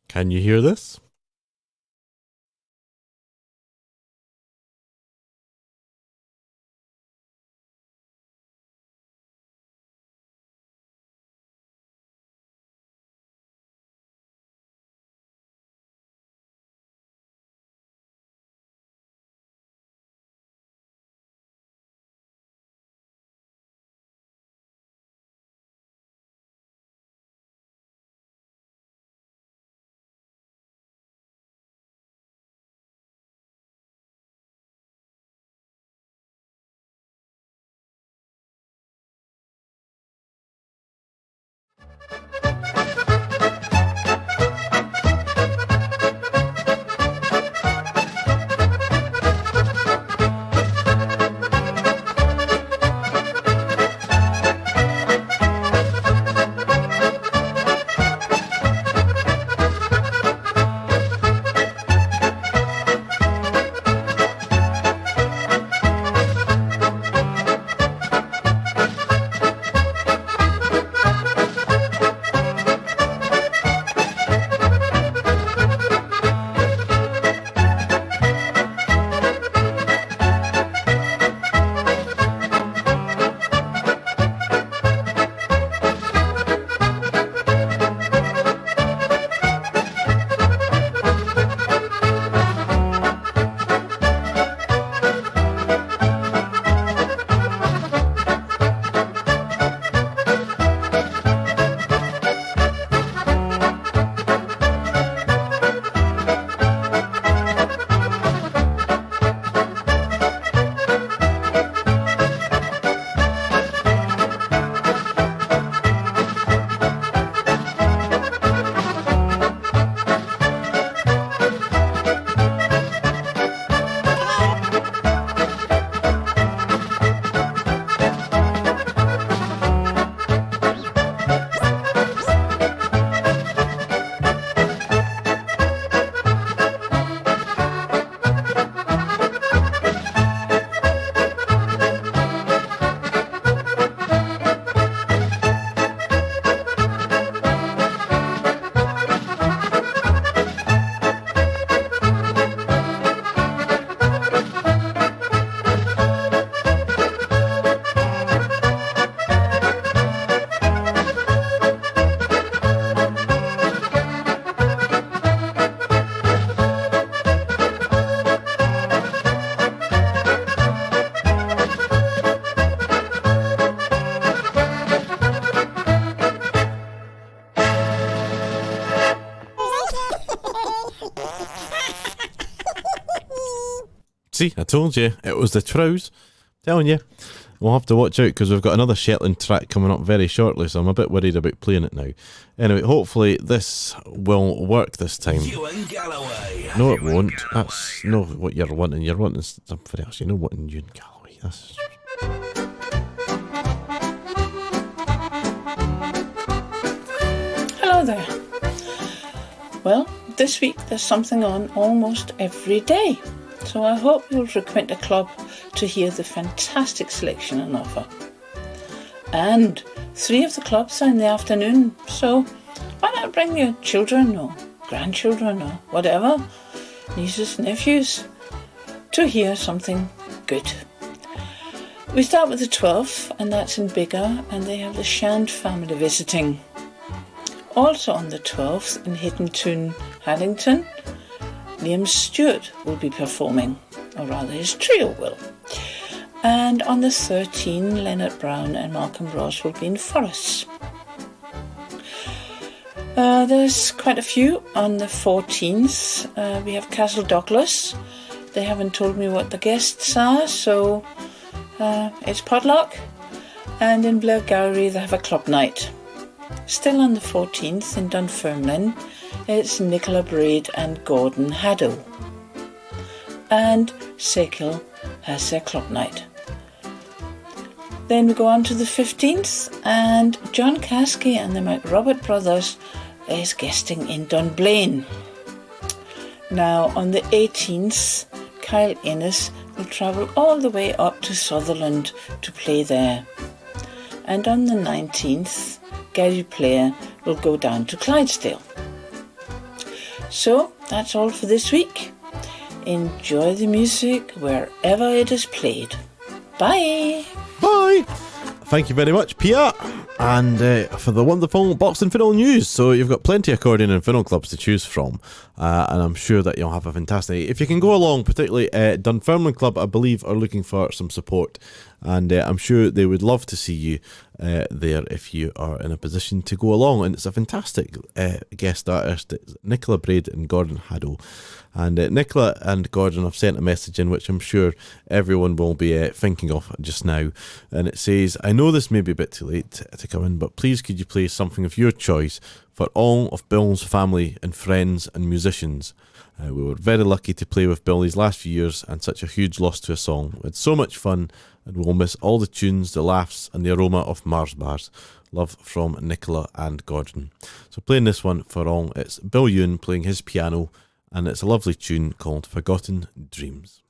Can you hear this? See, I told you, it was the Trows. Telling you. We'll have to watch out because we've got another Shetland track coming up very shortly, so I'm a bit worried about playing it now. Anyway, hopefully this will work this time. Ewan Galloway. No, it won't. That's not what you're wanting. You're wanting something else. You're not wanting Ewan Galloway. That's... Hello there. Well, this week there's something on almost every day, so I hope you'll frequent a club to hear the fantastic selection on offer. And 3 of the clubs are in the afternoon, so why not bring your children or grandchildren or whatever, nieces, nephews, to hear something good. We start with the 12th, and that's in Biggar, and they have the Shand family visiting. Also on the 12th in Hittentoon, Haddington, Liam Stewart will be performing, or rather his trio will. And on the 13th, Leonard Brown and Malcolm Ross will be in Forest. There's quite a few. On the 14th, we have Castle Douglas. They haven't told me what the guests are, so it's potluck. And in Blairgowrie, they have a club night. Still on the 14th, in Dunfermline, it's Nicola Braid and Gordon Haddo. And Sakill has their club night. Then we go on to the 15th, and John Caskey and the McRobert brothers is guesting in Dunblane. Now on the 18th, Kyle Innes will travel all the way up to Sutherland to play there. And on the 19th, Gary Player will go down to Clydesdale. So that's all for this week. Enjoy the music wherever it is played. Bye! Bye! Thank you very much, Pia, and for the wonderful boxing fiddle news. So you've got plenty of accordion and fiddle clubs to choose from, and I'm sure that you'll have a fantastic... If you can go along, particularly Dunfermline Club, I believe, are looking for some support, and I'm sure they would love to see you there if you are in a position to go along. And it's a fantastic guest artist. It's Nicola Braid and Gordon Haddo. And Nicola and Gordon have sent a message in which I'm sure everyone will be thinking of just now. And it says, I know this may be a bit too late to come in, but please could you play something of your choice for all of Bill's family and friends and musicians. We were very lucky to play with Bill these last few years, and such a huge loss to a song. We had so much fun, and we'll miss all the tunes, the laughs, and the aroma of Mars bars. Love from Nicola and Gordon. So playing this one for all, it's Bill Ewan playing his piano, and it's a lovely tune called Forgotten Dreams.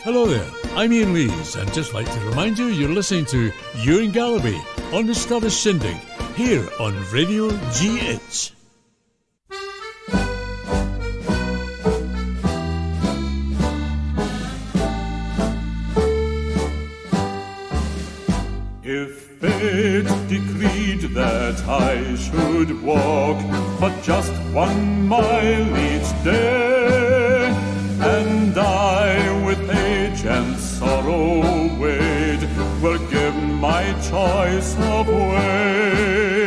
Hello there, I'm Ian Lees, and just like to remind you, you're listening to Ewan Galloway on the Scottish Shindig, here on Radio GH. If fate decreed that I should walk but just 1 mile each day, and I with age and sorrow weighed were given my choice of way,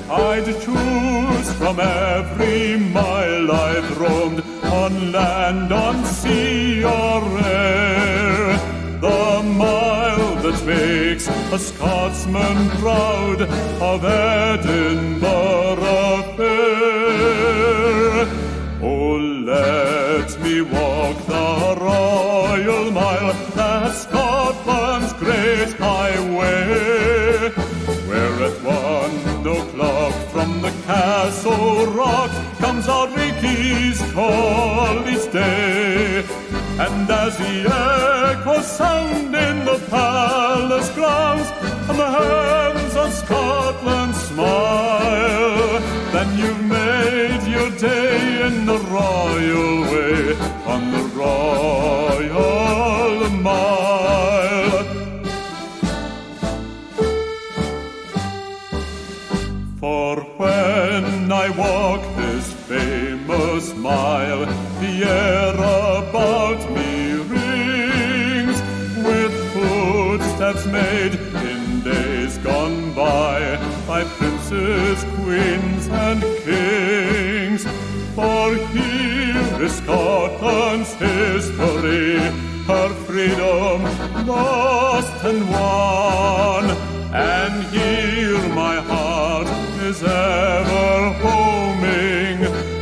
I'd choose from every mile I've roamed, on land, on sea or air, the mile that makes a Scotsman proud of Edinburgh Fair. Oh, let me walk the Royal Mile, that Scotland's great highway, where at 1 o'clock from the Castle Rock comes our Ricky's call each day. And as the echoes sound in the palace grounds, and the heavens of Scotland smile, then you've made your day in the royal way, on the Royal Mile. For when I walk this famous mile, the air about me rings with footsteps made in days gone by princes, queens, and kings. For here is Scotland's history, her freedom lost and won, and here my heart is ever homing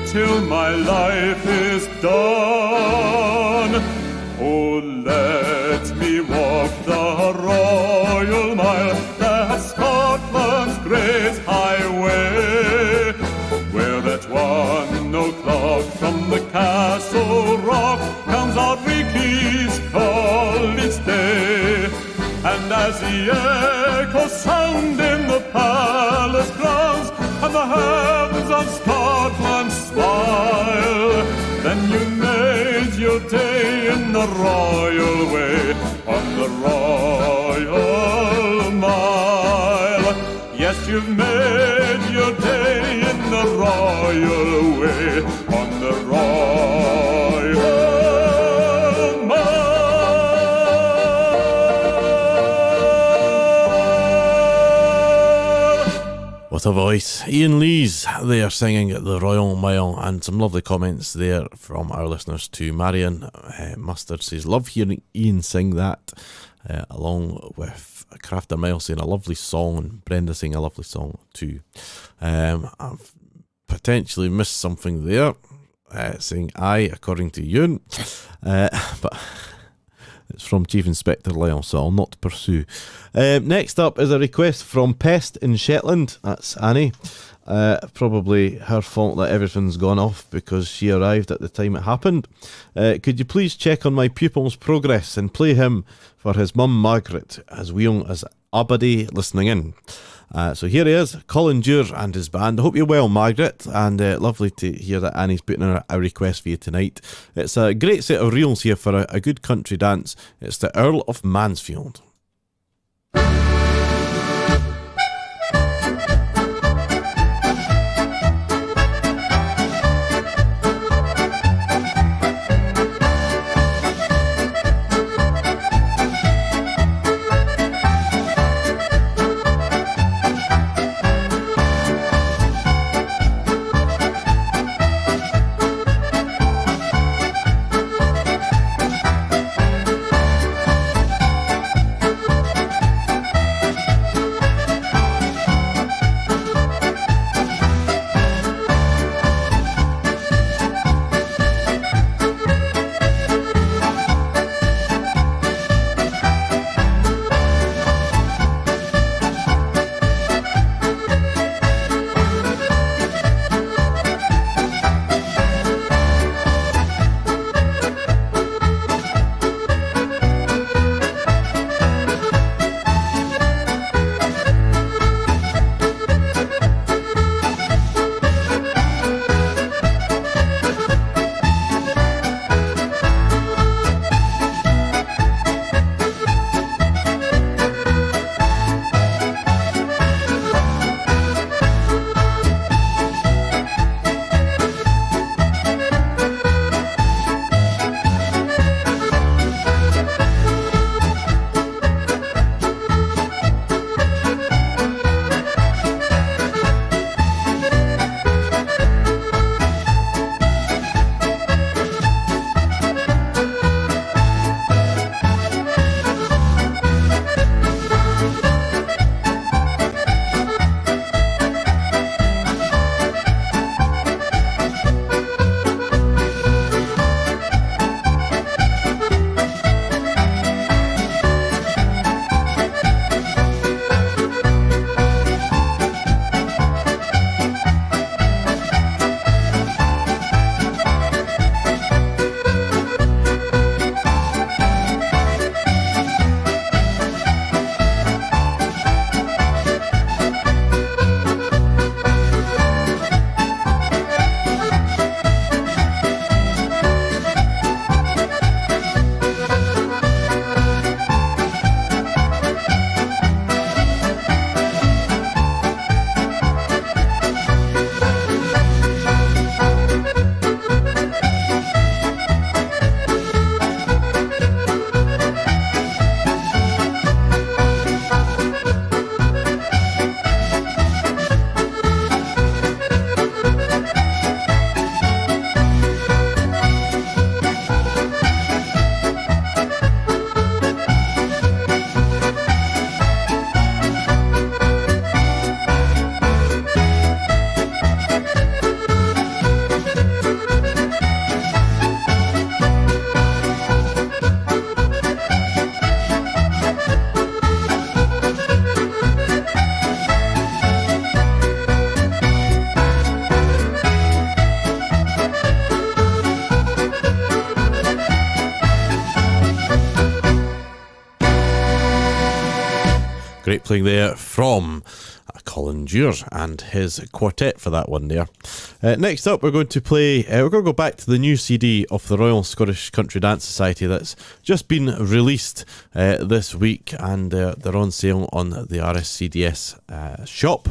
till my life is done. Oh, let me walk the Royal Mile, that's Scotland's great highway, where at 1 o'clock from the Castle Rock comes our Ricky's call each day. And as the echoes sound in the palace grounds, and the heavens of Scotland smile, then you made your day in the royal way, on the Royal Mile. Yes, you've made your day in the royal way, on the Royal Mile. What a voice. Ian Lees there singing at the Royal Mile, and some lovely comments there from our listeners too. Marion Mustard says, love hearing Ian sing that, along with Crafter Mile saying a lovely song, and Brenda saying a lovely song too. I've potentially missed something there, saying aye according to Ewan, but it's from Chief Inspector Lyle, so I'll not pursue. Next up is a request from Pest in Shetland. That's Annie. Probably her fault that everything's gone off because she arrived at the time it happened. Could you please check on my pupil's progress and play him for his mum Margaret, as well as Abadi listening in. So here he is, Colin Dure and his band. I hope you're well, Margaret, and lovely to hear that Annie's putting in a request for you tonight. It's a great set of reels here for a good country dance. It's the Earl of Mansfield. great playing there from Colin Dewar and his quartet for that one there. Next up, we're going to play, we're going to go back to the new CD of the Royal Scottish Country Dance Society that's just been released this week, and they're on sale on the RSCDS shop.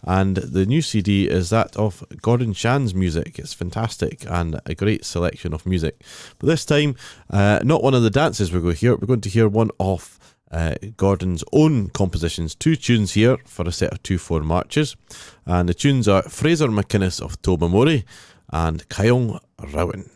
And the new CD is that of Gordon Shan's music. It's fantastic and a great selection of music. But this time, not one of the dances we're going to hear. We're going to hear one of Gordon's own compositions. 2 tunes here for a set of 2/4 marches. And the tunes are Fraser McInnes of Tobermory and Kyle Rowan.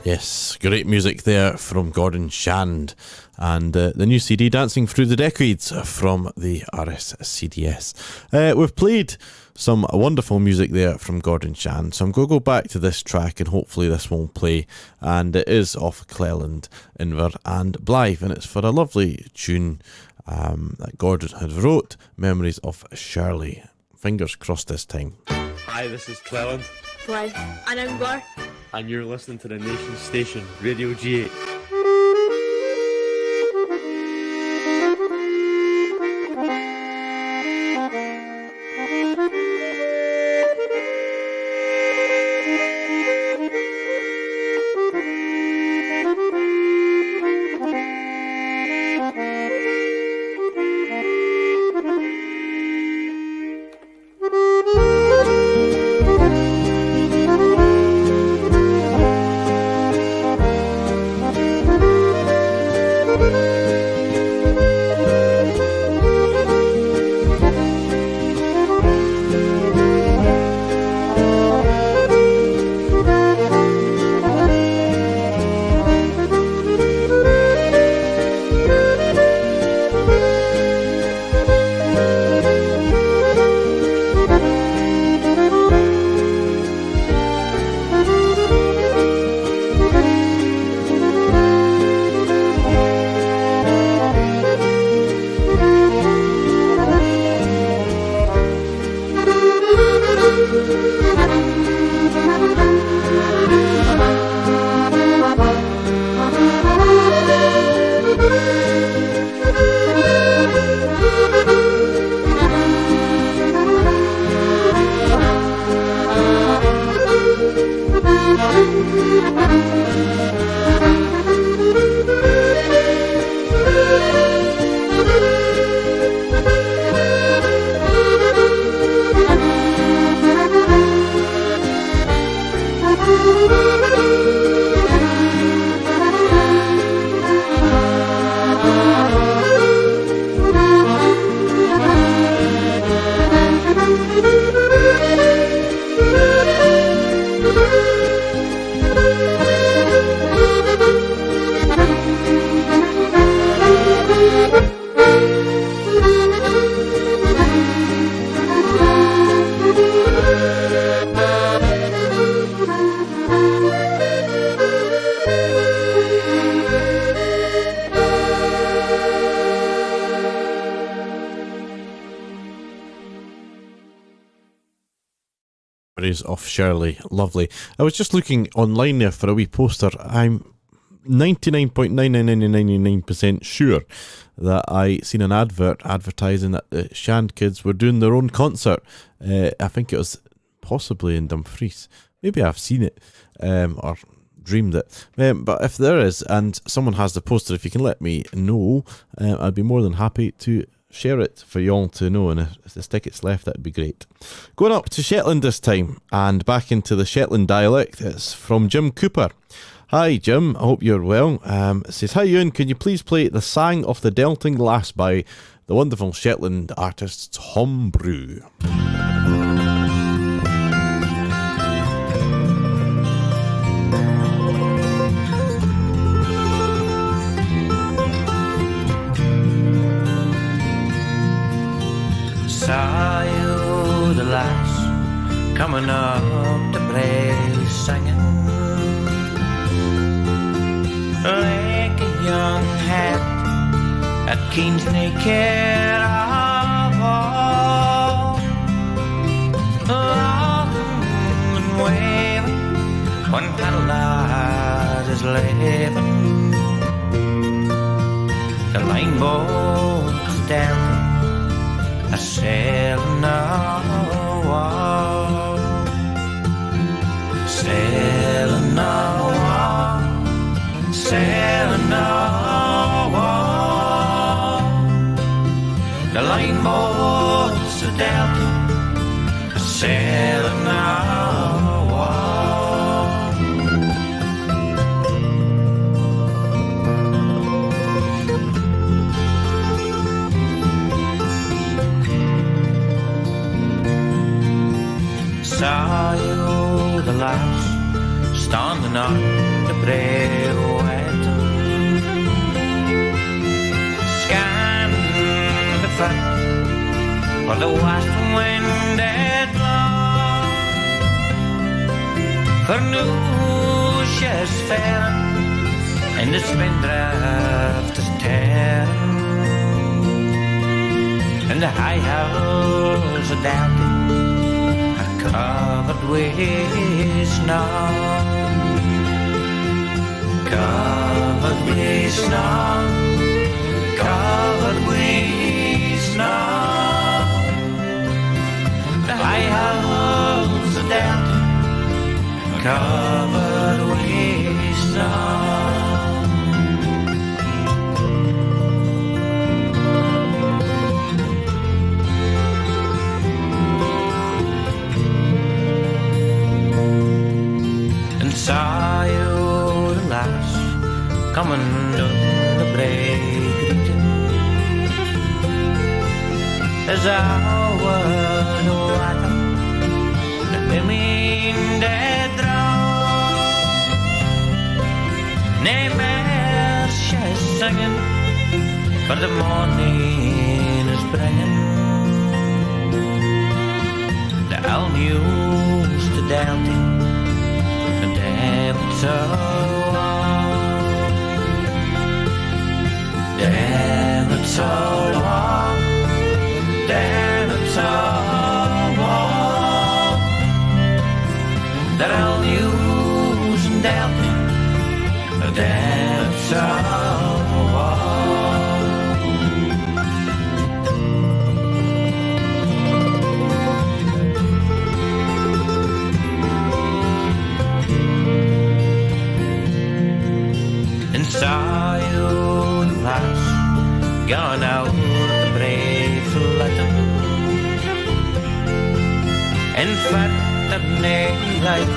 Yes, great music there from Gordon Shand and the new CD Dancing Through the Decades from the RSCDS. We've played some wonderful music there from Gordon Shand, so I'm going to go back to this track and hopefully this won't play, and it is off Cleland, Inver and Blythe, and it's for a lovely tune that Gordon had wrote, Memories of Shirley. Fingers crossed this time. Hi, this is Cleland. Blythe. And Inver. And you're listening to the Nation Station, Radio G8. Memories of Shirley, lovely. I was just looking online there for a wee poster. I'm 99.99999% sure that I seen an advert advertising that the Shand kids were doing their own concert. I think it was possibly in Dumfries. Maybe I've seen it or dreamed it. But if there is, and someone has the poster, if you can let me know, I'd be more than happy to share it for you all to know, and if there's tickets left, that'd be great. Going up to Shetland this time, and back into the Shetland dialect. It's from Jim Cooper. Hi Jim, I hope you're well. It says, hi Ewan, can you please play The Sang of the Delting Lass by the wonderful Shetland artist Tom Brew? Saw you the lass coming up the brae singing like a young hat at Keen's nae care of all, laughing and waving when that lad is leaving. The line boats down a sailing away, sailing away, sailing away. The line boats are down, a sailing saw you the lass standing on the brae waiting, scanning the front for the west wind had blown, for news she's failing and the spindrift is tearing, and the high hills are doubting covered with snow, covered with snow, covered with snow. The high hills are down, covered with snow. Saw you the lass coming down the brae greeting, as I would water the women that drown. Nae mair she's singing, for the morning is bringing the owl news to Downton. Damn it all, damn it all, damn it all, that I'll use and damn it, damn it all. Saw you lass gone out the brave flooding, and fat that nae life,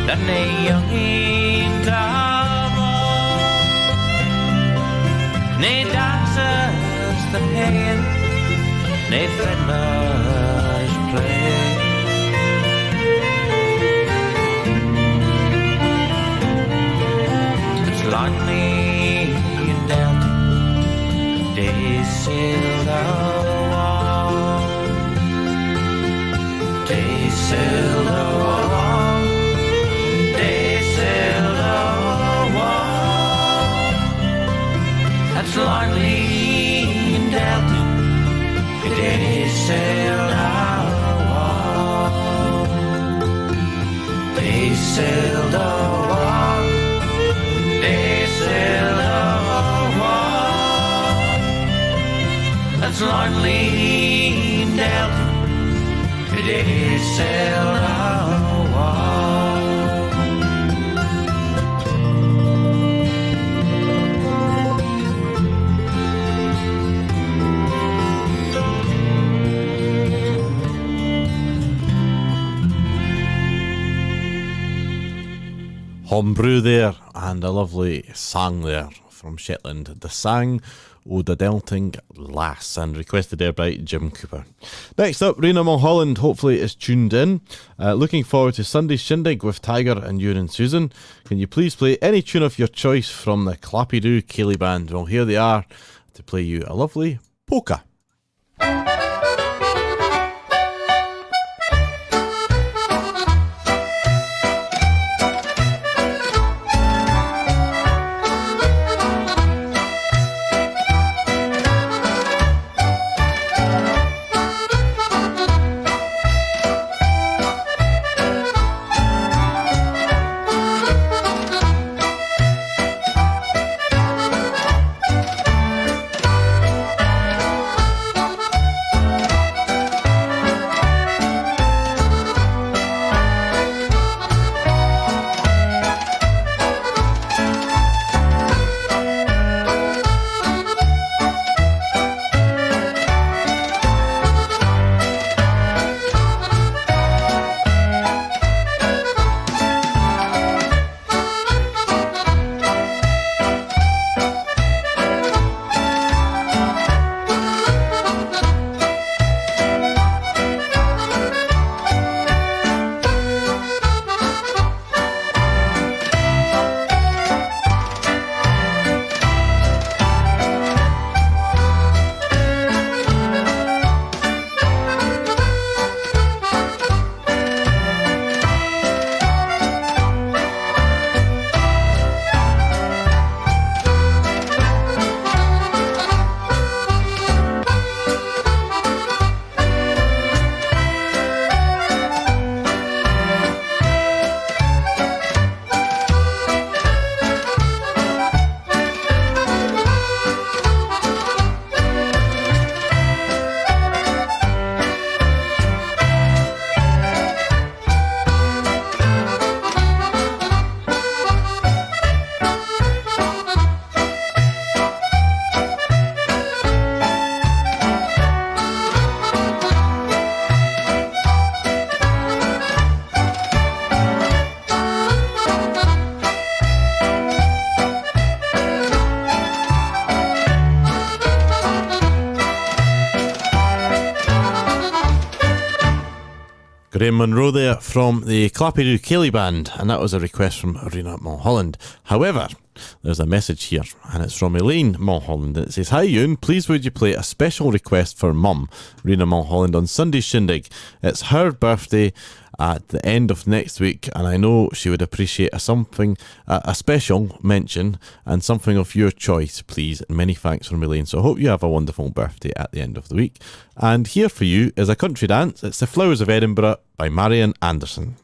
that nae young interval, nae dancers that paying, nae fiddlers playing. Lonely and doubting, they sailed away, they sailed away, they sailed away. That's lonely and doubting, they sailed away. every day sailed on a wall. Homebrew there, and a lovely sang there from Shetland. The sang O the Delting Lass, and requested there by Jim Cooper. Next up, Rena Mulholland hopefully is tuned in. Looking forward to Sunday's Shindig with Tiger and you and Susan. Can you please play any tune of your choice from the Clappy-Doo Ceilidh Band? Well, here they are to play you a lovely polka. Graham Monroe there from the Clappy-Doo Ceilidh Band, and that was a request from Rena Mulholland. However, there's a message here, and it's from Elaine Mulholland, and it says, "Hi Ewan, please would you play a special request for Mum, Rena Mulholland, on Sunday's Shindig. It's her birthday at the end of next week, and I know she would appreciate a special mention and something of your choice, please. And many thanks from Elaine." So I hope you have a wonderful birthday at the end of the week. And here for you is a country dance. It's The Flowers of Edinburgh by Marian Anderson.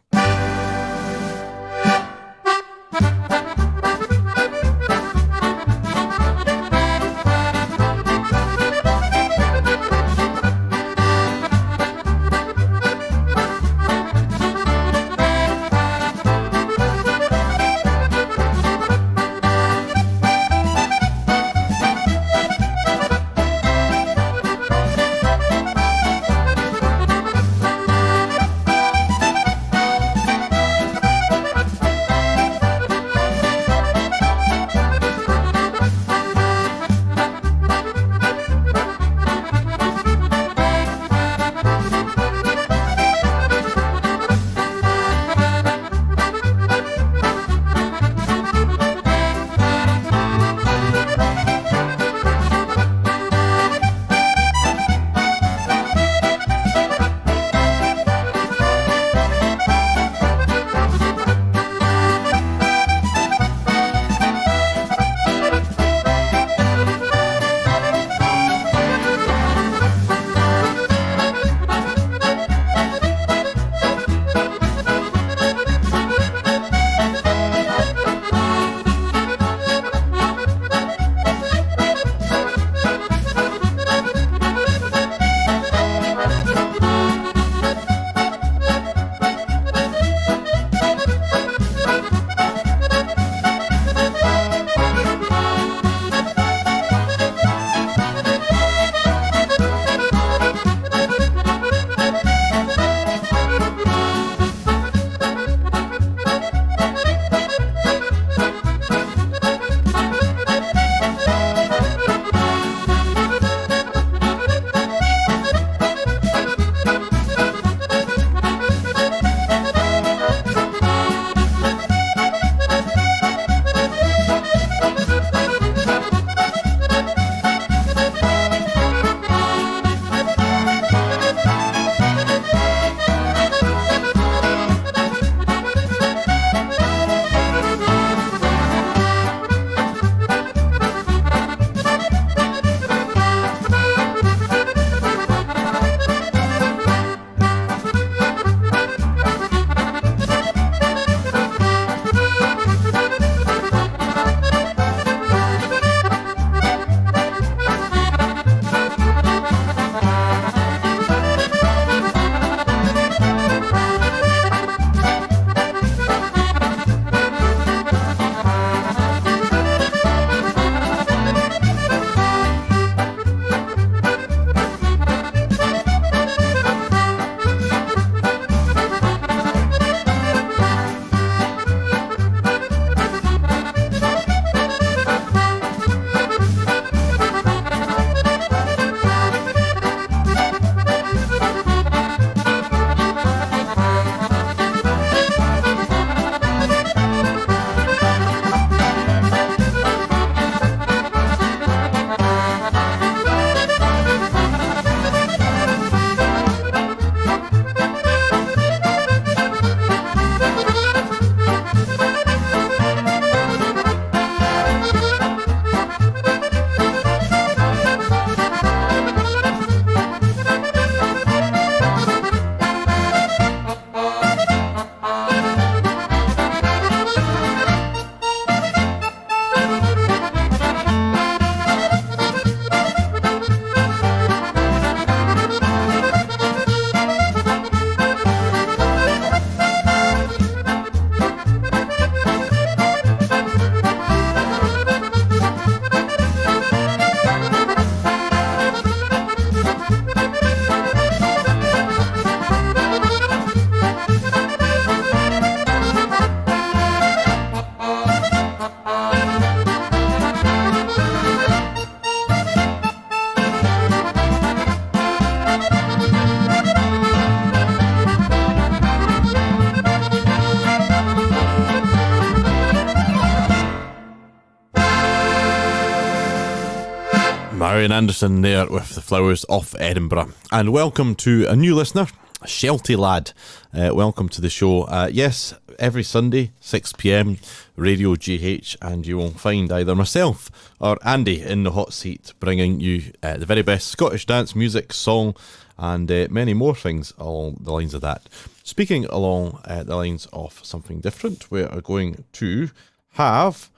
Marian Anderson there with The Flowers of Edinburgh. And welcome to a new listener, Shelty Lad. Welcome to the show. Yes, every Sunday, 6 p.m, Radio GH, and you will find either myself or Andy in the hot seat bringing you the very best Scottish dance music, song, and many more things along the lines of that. Speaking along the lines of something different, we are going to have...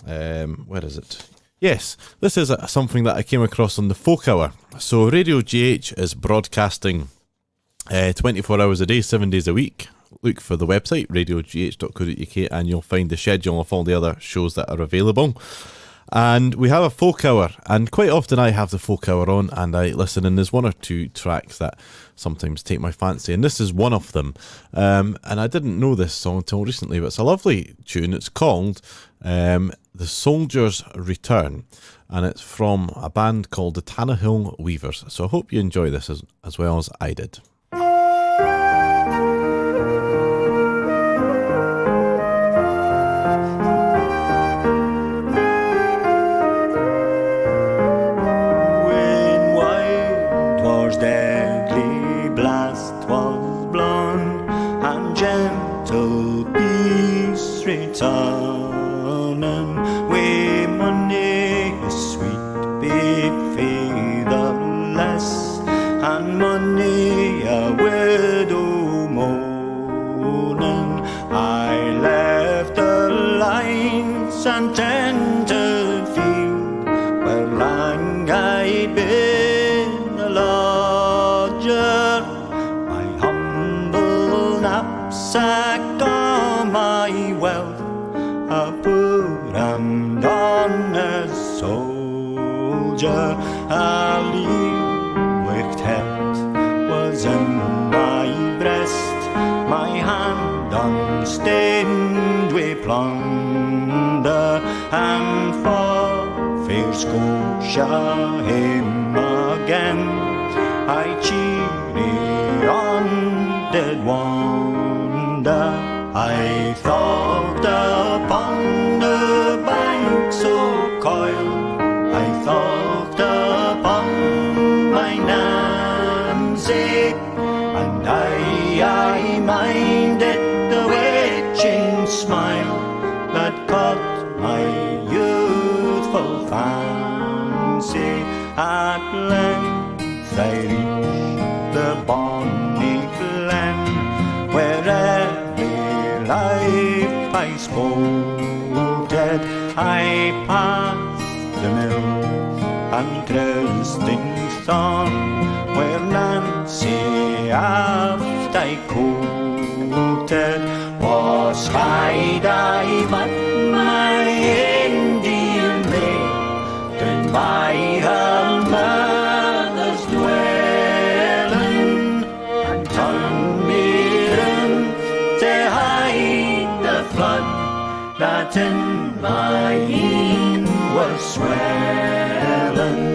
where is it? Yes, this is something that I came across on the Folk Hour. So Radio GH is broadcasting 24 hours a day, 7 days a week. Look for the website, radiogh.co.uk, and you'll find the schedule of all the other shows that are available. And we have a Folk Hour, and quite often I have the Folk Hour on and I listen, and there's one or two tracks that sometimes take my fancy, and this is one of them. And I didn't know this song until recently, but it's a lovely tune. It's called The Soldier's Return, and it's from a band called the Tannahill Weavers. So I hope you enjoy this as well as I did. Returning wi' money sweet bit featherless, and money a widow moaning. I left the lines and tented field where lang I'd been a lodger. My humble knapsack on my wealth a poor and honest soldier. A leawicht heart was in my breast, my hand unstained with plunder, and for fair Scotia hame again I cheery on did wander. I thought upon the banks of Coil, I thought upon my Nancy, and I minded the witching smile that caught my youthful fancy. At length I reached the bonny glen, where life I spotted. I passed the mill and trysting thorn, where Nancy aft I courted. Was hide I but my Indian maiden by her mother's dwelling, and turned me round to hide the flood that in my een was swelling.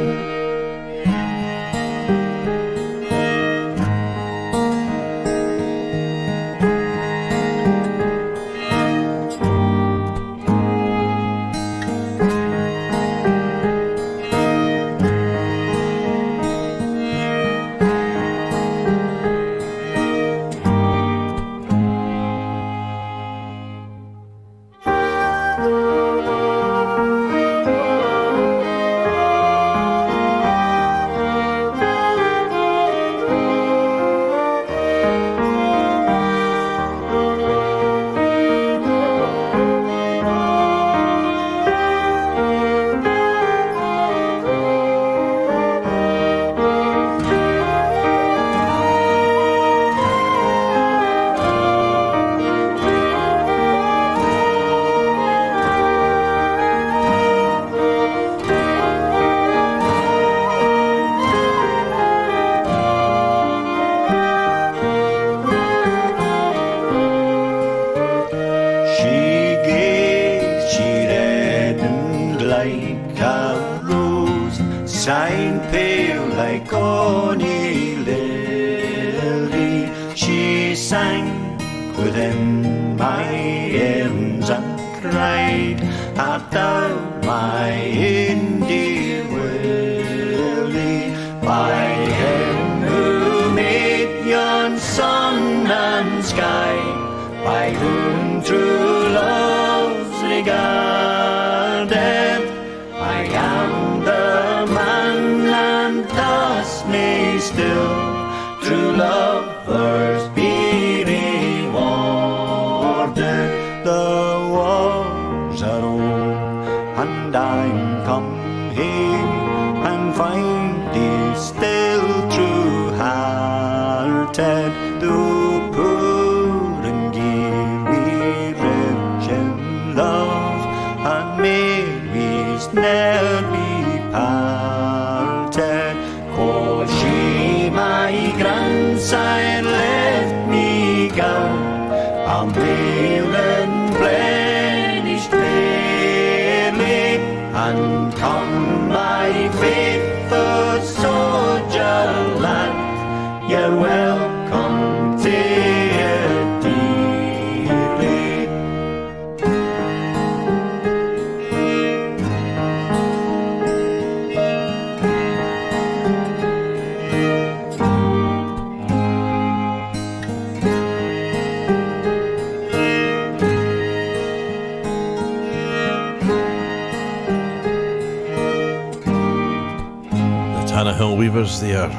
Sign pale like Connie Lily, she sank within my arms and cried, art thou my India will? by whom true love's regarded. I am the man, and thus may still true lovers be rewarded. The wars are o'er, and I'm come here, and find thee still true-hearted. Though poor and weary, rich in love, and may we ne'er be parted. 'Cause she, my grandsire, left me gown, a maiden blemished fairly, and come my faithful soldier lad, you're welcome to it dearly. Tannahill Weavers there,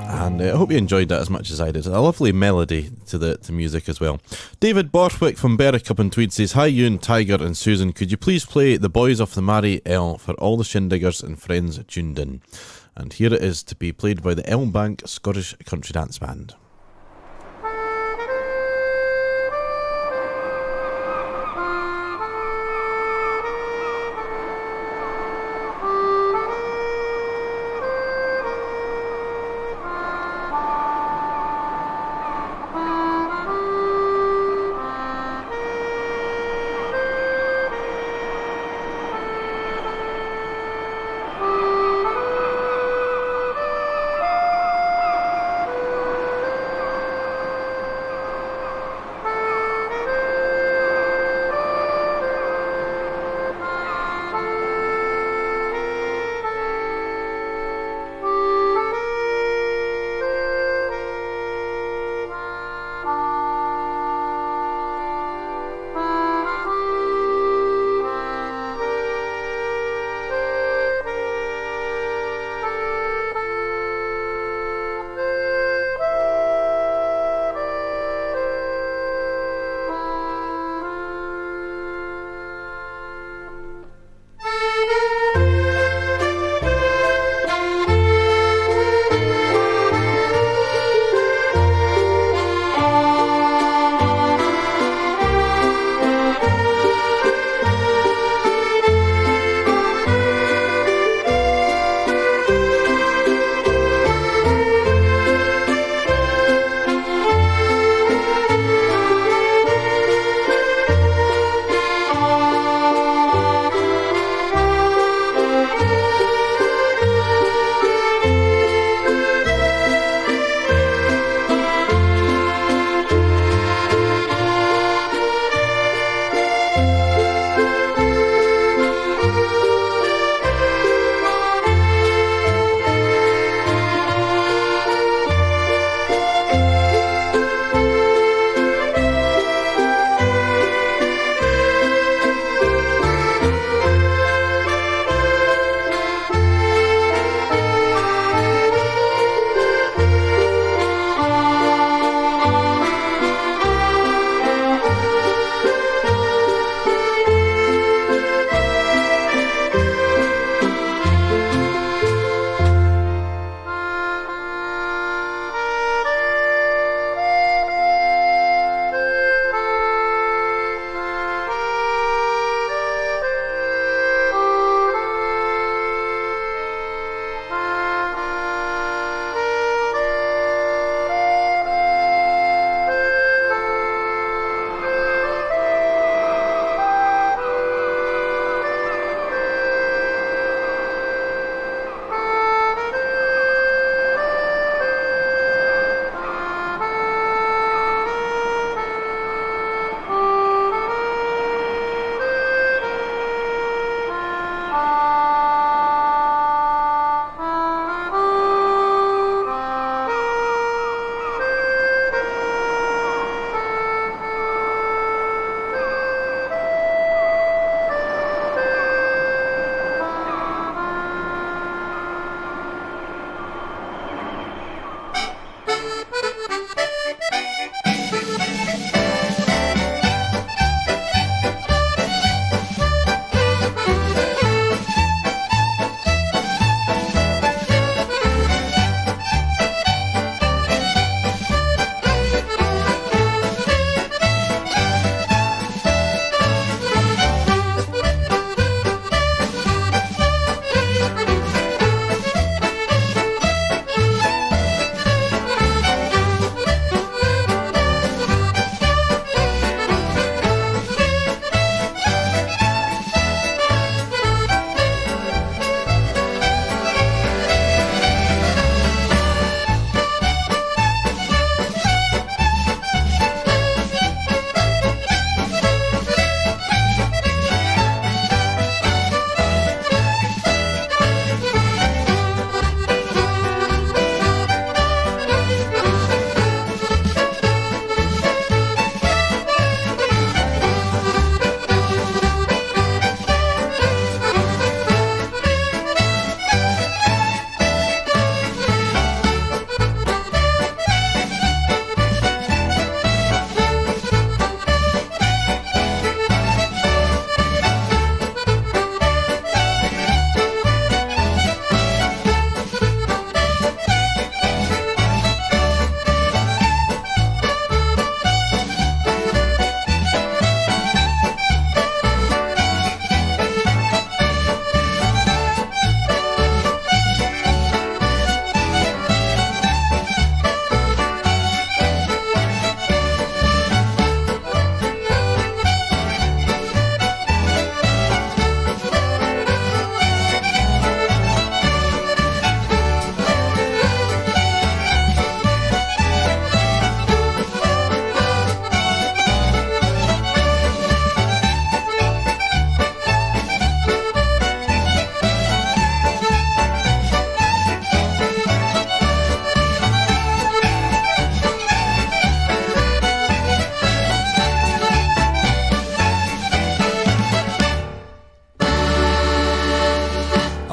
and I hope you enjoyed that as much as I did. A lovely melody to the music as well. David Borthwick from Berwick up in Tweed says, "Hi Ewan, Tiger and Susan, could you please play The Boys of the Mary L for all the Shindiggers and friends tuned in?" And here it is, to be played by the Elmbank Scottish Country Dance Band.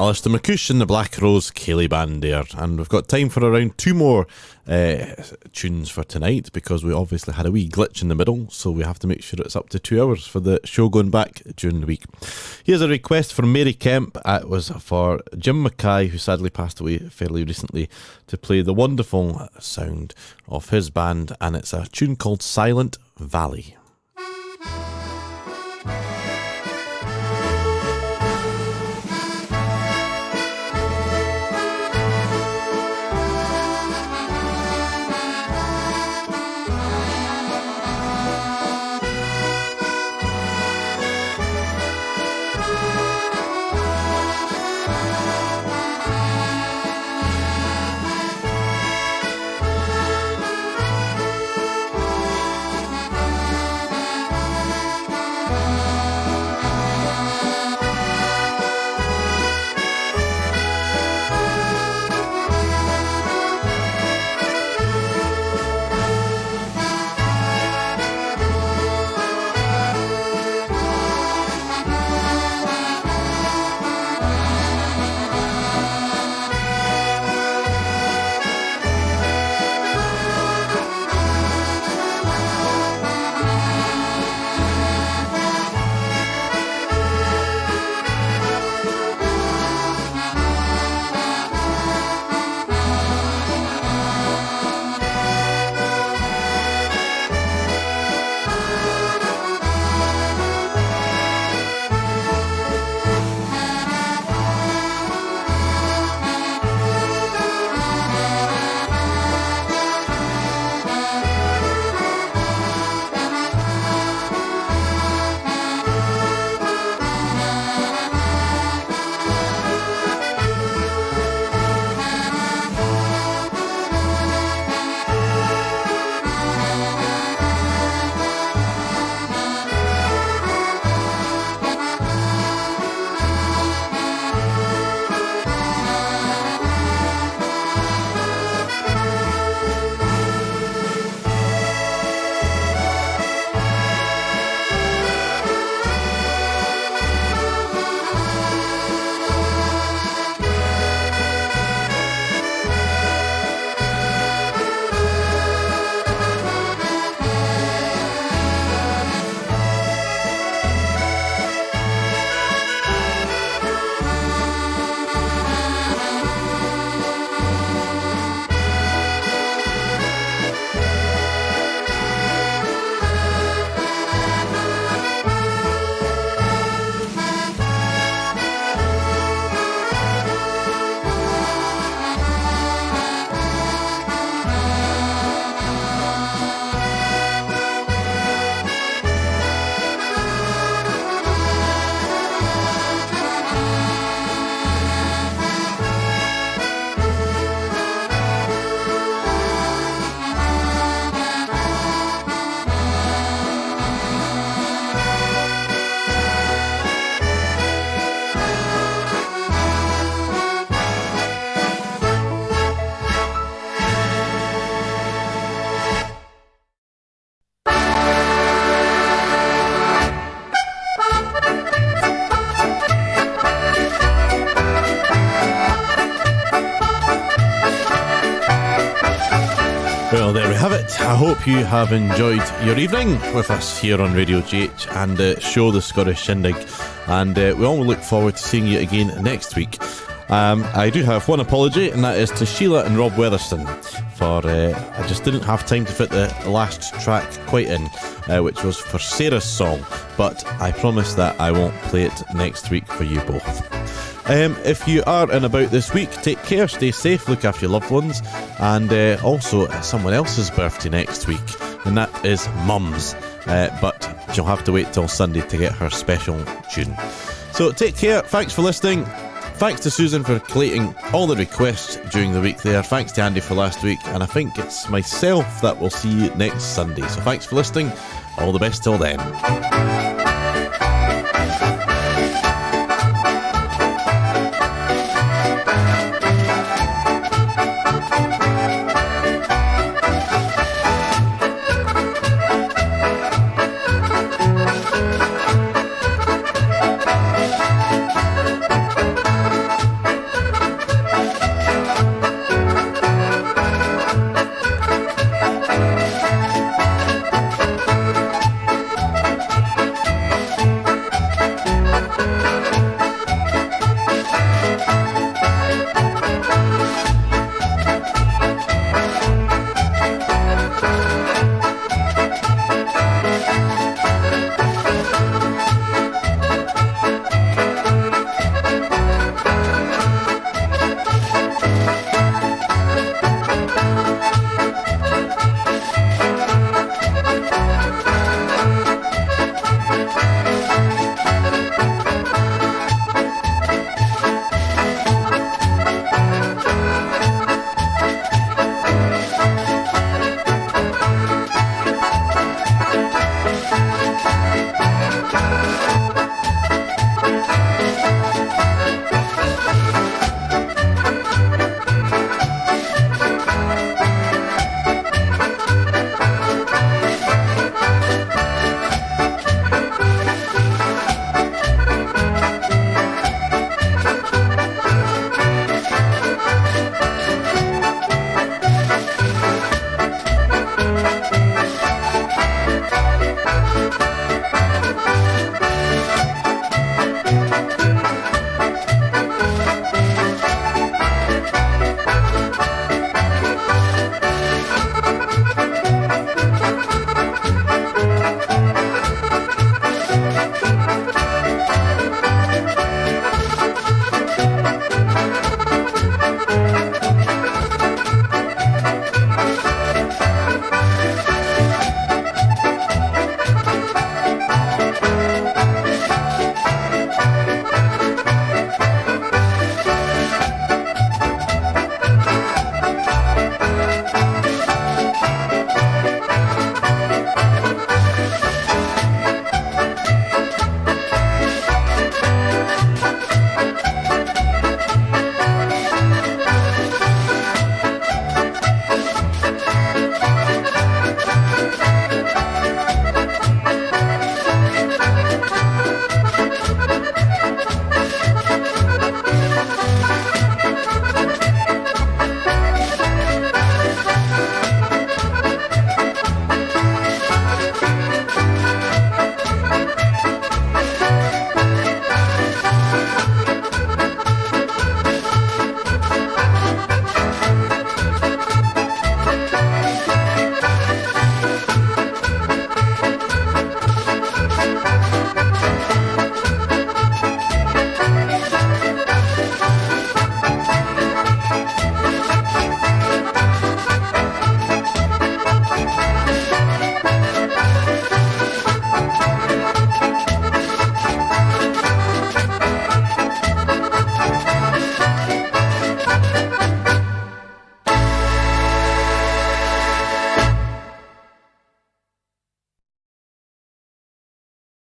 Alistair McCoush and the Black Rose Ceilidh Band there. And we've got time for around 2 more tunes for tonight, because we obviously had a wee glitch in the middle, so we have to make sure it's up to 2 hours for the show going back during the week. Here's a request from Mary Kemp. It was for Jim Mackay, who sadly passed away fairly recently, to play the wonderful sound of his band, and it's a tune called Silent Valley. Well, there we have it. I hope you have enjoyed your evening with us here on Radio GH and show the Scottish Shindig. And we all look forward to seeing you again next week. I do have one apology, and that is to Sheila and Rob Weatherston, for I just didn't have time to fit the last track quite in, which was for Sarah's song, but I promise that I won't play it next week for you both. If you are in about this week, take care, stay safe, look after your loved ones, and also someone else's birthday next week, and that is Mum's, but you'll have to wait till Sunday to get her special tune. So take care, thanks for listening. Thanks to Susan for collating all the requests during the week there. Thanks to Andy for last week. And I think it's myself that will see you next Sunday. So thanks for listening. All the best till then. Bye.